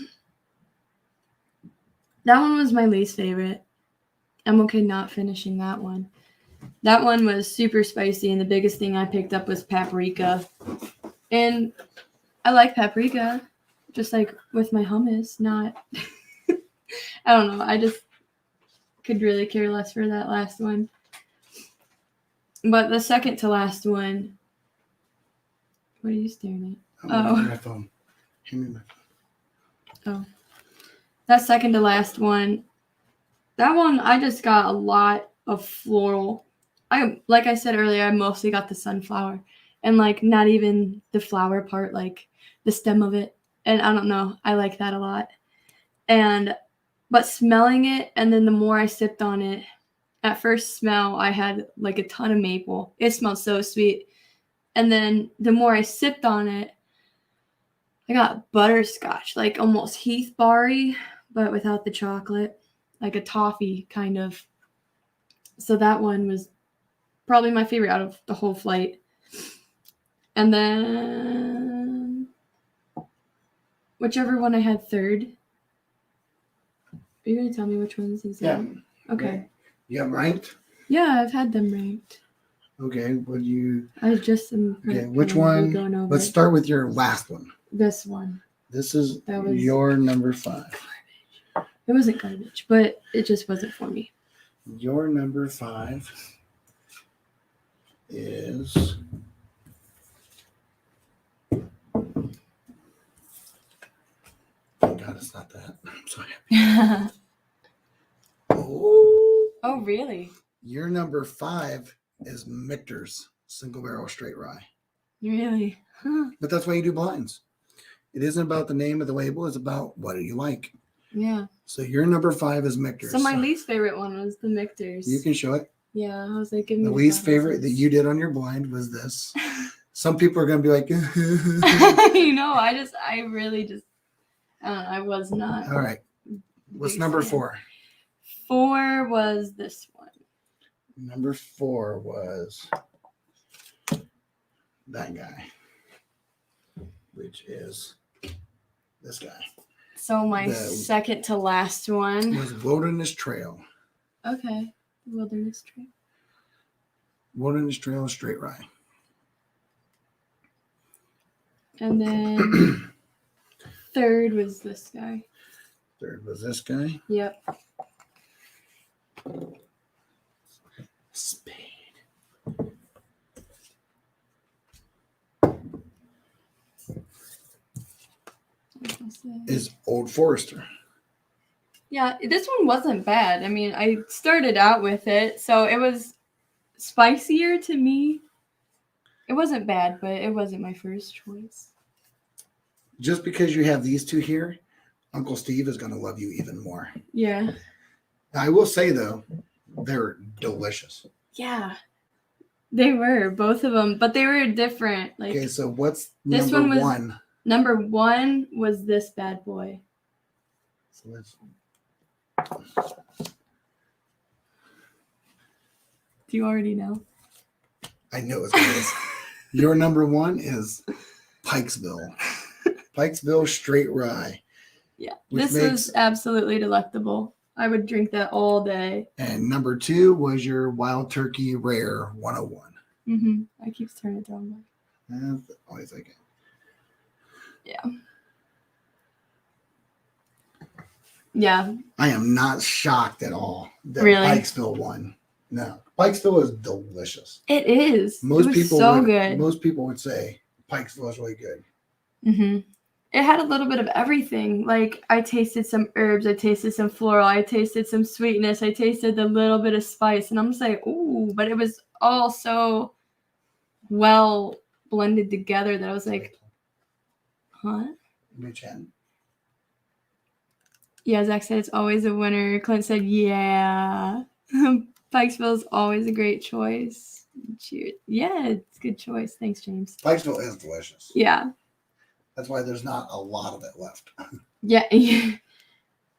that one was my least favorite. I'm okay not finishing that one. That one was super spicy, and the biggest thing I picked up was paprika. And I like paprika, just like with my hummus, not... I don't know. I just could really care less for that last one. But the second to last one... What are you staring at? I'm looking at my phone. Hand me my phone. Oh. That second to last one, that one, I just got a lot of floral. Like I said earlier, I mostly got the sunflower. And, like, not even the flower part, like, the stem of it. And I don't know. I like that a lot. But smelling it, and then the more I sipped on it, at first smell, I had, like, a ton of maple. It smelled so sweet. And then the more I sipped on it, I got butterscotch, like almost Heath Barry, but without the chocolate, like a toffee kind of. So that one was probably my favorite out of the whole flight. And then whichever one I had third. Are you going to tell me which ones these Yeah. are? Okay. You got 'em ranked? Yeah, I've had them ranked. Okay. Would you? I just am Okay. like, Which kinda one? going over Let's it. start with your last one. This one. This is That was- your number 5. It wasn't garbage, but it just wasn't for me. Your number 5 is. Thank God it's not that. I'm so happy. Oh, Oh, really? your number 5 is Michter's Single Barrel Straight Rye. Really? Huh. But that's why you do blinds. It isn't about the name of the label. It's about what do you like. Yeah. So your number 5 is Michter's. So my least favorite one was the Michter's. You can show it. Yeah, I was like, give me The the least favorite that glasses. you did on your blind was this. Some people are going to be like, You know, I really just, I don't know, I was not. all right. What's big number fan. 4? 4 was this one. Number 4 was that guy, which is this guy. So my The- second to last one. Was Wilderness Trail. Okay. Wilderness Trail. Wilderness Trail straight rye. And then third was this guy. Third was this guy. Yep. Spade. Is Old Forester. Yeah, this one wasn't bad. I mean, I started out with it, so it was spicier to me. It wasn't bad, but it wasn't my first choice. Just because you have these two here, Uncle Steve is going to love you even more. Yeah. I will say, though, they're delicious. Yeah. They were, both of them, but they were different. Like, okay, so what's this number one was, one? Number one was this bad boy. So let's... Do you already know? I know it's this. Your number one is Pikesville. Pikesville straight rye. Yeah, this was absolutely delectable. I would drink that all day. And number two was your Wild Turkey Rare 101. Mm-hmm. I keep turning it down. That's always like it. Yeah. Yeah. I am not shocked at all that Really? Pikesville won. No, Pikesville is delicious. It is. Most people so would, good. Most people would say Pikesville is really good. Mm-hmm. It had a little bit of everything. Like, I tasted some herbs, I tasted some floral, I tasted some sweetness, I tasted a little bit of spice, and I'm just like, ooh, but it was all so well blended together that I was like, huh? Yeah, Zach said it's always a winner. Clint said, yeah. Pikesville is always a great choice. Cheers. Yeah, it's a good choice. Thanks, James. Pikesville is delicious. Yeah. That's why there's not a lot of it left. Yeah.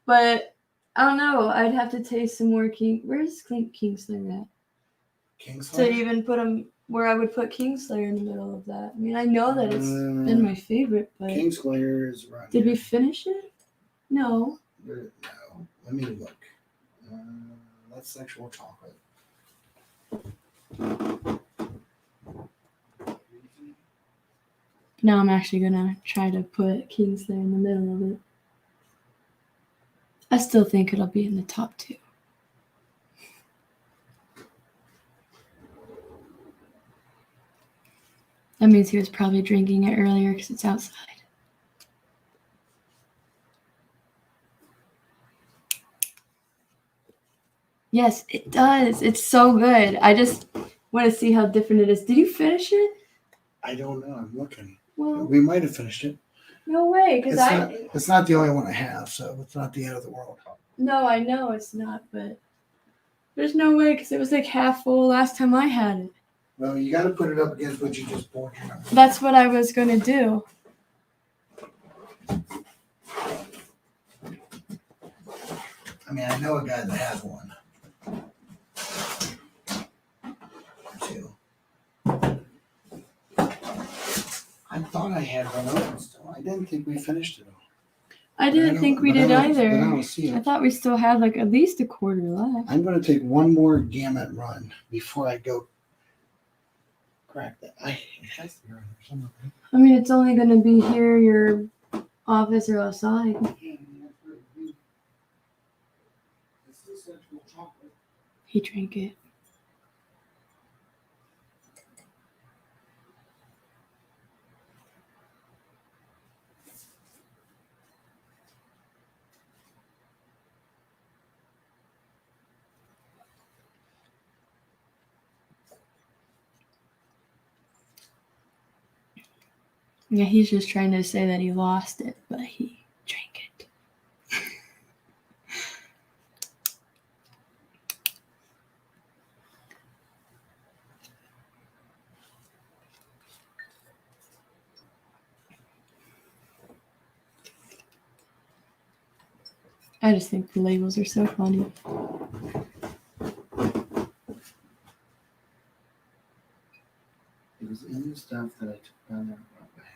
But I don't know. I'd have to taste some more Where's Kingslayer at? Kingslayer? To even put them where I would put Kingslayer in the middle of that. I mean, I know that it's been my favorite, but Kingslayer is right. Did we finish it? No. No. Let me look. That's sexual chocolate. Now I'm actually gonna try to put Kingslayer in the middle of it. I still think it'll be in the top two. That means he was probably drinking it earlier because it's outside. Yes, it does. It's so good. I just want to see how different it is. Did you finish it? I don't know. I'm looking. Well, we might have finished it. No way, because it's not the only one I have, so it's not the end of the world. No, I know it's not, but there's no way because it was like half full last time I had it. Well, you got to put it up against what you just poured. That's what I was gonna do. I mean, I know a guy that has one. Two. I thought I had one open still. I didn't think we finished it all. I didn't think we did either. I don't see it. I thought we still had like at least a quarter left. I'm going to take one more gamut run before I go crack that. It has to be around here somewhere. Right? I mean, it's only going to be here, your office, or outside. He drank it. Yeah, he's just trying to say that he lost it, but he drank it. I just think the labels are so funny. It was in the stuff that I took down there and brought back.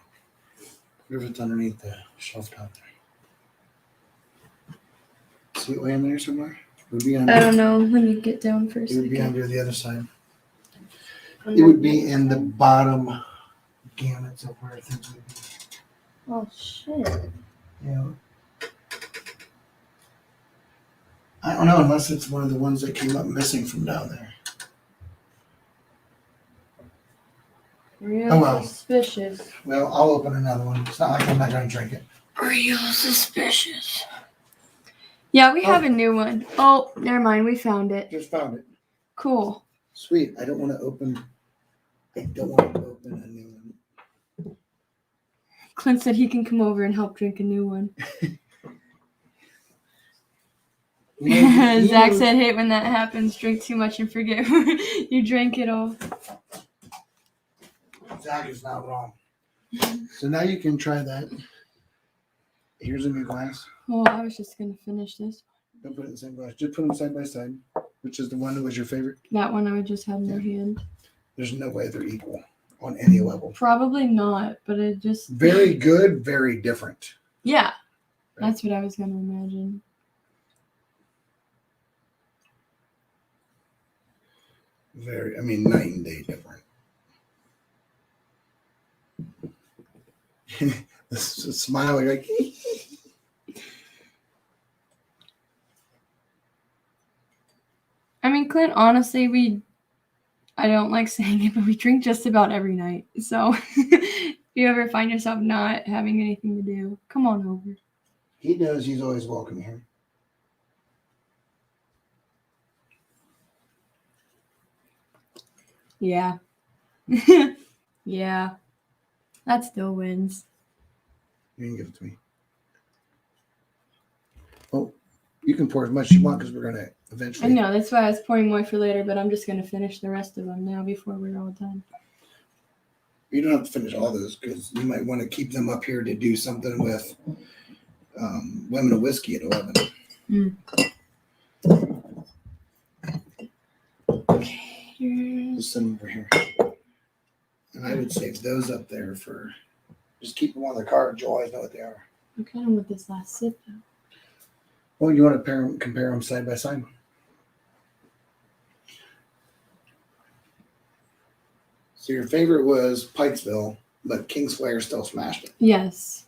What if it's underneath the shelf down there? See it laying there somewhere? It would be I under, don't know. Let me get down for a it would be second. under the other side. It would be in the bottom gamuts of where things would be. Oh shit. Yeah. I don't know unless it's one of the ones that came up missing from down there. Real Oh, well. suspicious. Well, I'll open another one. It's not like I'm not going to drink it. Real suspicious. Yeah, we have a new one. Oh, never mind. We found it. Just found it. Cool. Sweet. I don't want to open a new one. Clint said he can come over and help drink a new one. Zach said, hate when that happens. Drink too much and forget you drank it all. Zach is not wrong. So now you can try that. Here's a new glass. Oh, I was just going to finish this. Don't put it in the same glass. Just put them side by side. Which is the one that was your favorite? That one I would just have in my hand. There's no way they're equal on any level. Probably not, but it just... Very good, very different. Yeah. That's what I was going to imagine. Night and day different. This is smiling like... Clint, honestly, I don't like saying it, but we drink just about every night. So if you ever find yourself not having anything to do, come on over. He knows he's always welcome here. Yeah. Yeah. That still wins. You can give it to me. Oh, you can pour as much as you want because we're going to eventually. I know, that's why I was pouring more for later, but I'm just going to finish the rest of them now before we're all done. You don't have to finish all those because you might want to keep them up here to do something with Women of Whiskey at 11. Okay. Just send them over here. And I would save those up there for, just keep them on the card. You'll always know what they are. I'm kind of with this last sip, though. Well, you want to compare them side by side. So your favorite was Pikesville, but Kingslayer still smashed it. Yes.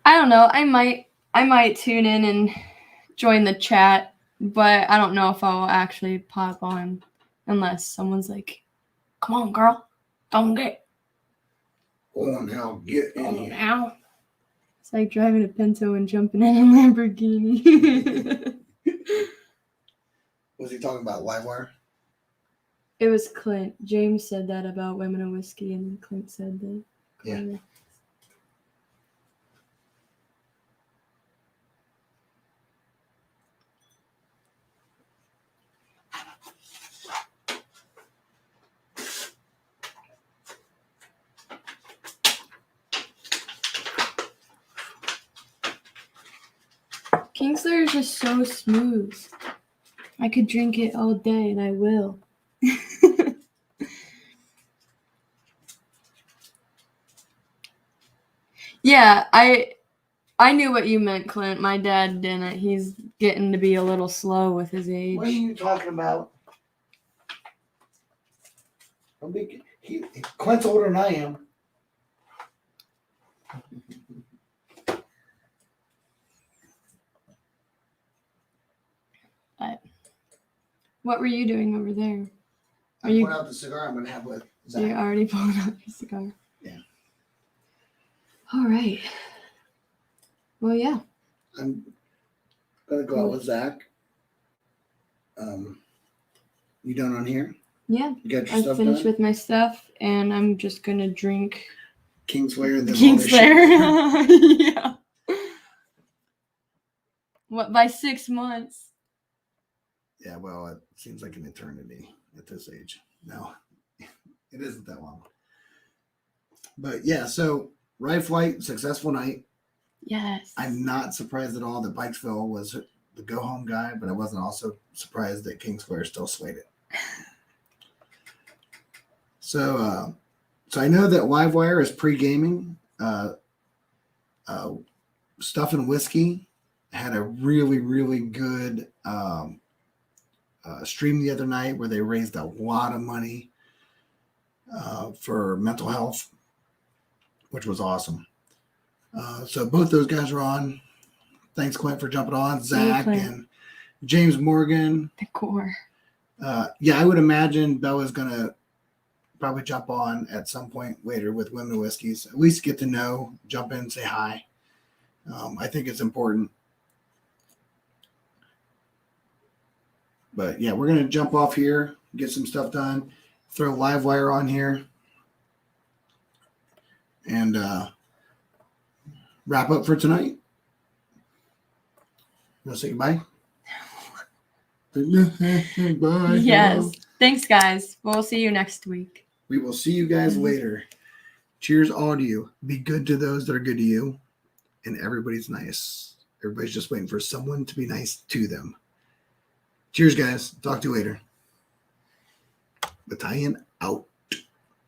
I don't know. I might tune in and join the chat, but I don't know if I'll actually pop on unless someone's like, "Come on, girl, don't get Hold on now, get in on here. now." It's like driving a Pinto and jumping in a Lamborghini. Was he talking about Livewire? It was Clint. James said that about Women of Whiskey, and Clint said that. Yeah. Kingslayer is just so smooth. I could drink it all day, and I will. Yeah, I knew what you meant, Clint. My dad didn't. He's getting to be a little slow with his age. What are you talking about? Clint's older than I am. What were you doing over there? I put out the cigar I'm going to have with Zach. You're already pulling out your cigar. Yeah. All right. Well, yeah. I'm going to go out with Zach. You done on here? Yeah. You got your I've stuff finished done? with my stuff, and I'm just going to drink Kingslayer. And then Kingslayer. Yeah. What, by 6 months? Yeah, well, it seems like an eternity at this age. No, it isn't that long. But yeah, so Rye Flight, successful night. Yes. I'm not surprised at all that Bikesville was the go-home guy, but I wasn't also surprised that Kingslayer still swayed it. So I know that Livewire is pre-gaming. Stuff and Whiskey had a really, really good stream the other night where they raised a lot of money for mental health, which was awesome. So both those guys are on. Thanks, Clint, for jumping on. Zach and James Morgan. The core. Yeah, I would imagine Bella's going to probably jump on at some point later with Women Whiskies. At least get to know, jump in, say hi. I think it's important. But yeah, we're going to jump off here, get some stuff done, throw Livewire on here, and wrap up for tonight. You want to say goodbye? Bye. Yes. Hello. Thanks, guys. We'll see you next week. We will see you guys later. Cheers, all to you. Be good to those that are good to you. And everybody's nice. Everybody's just waiting for someone to be nice to them. Cheers, guys. Talk to you later. Battalion out.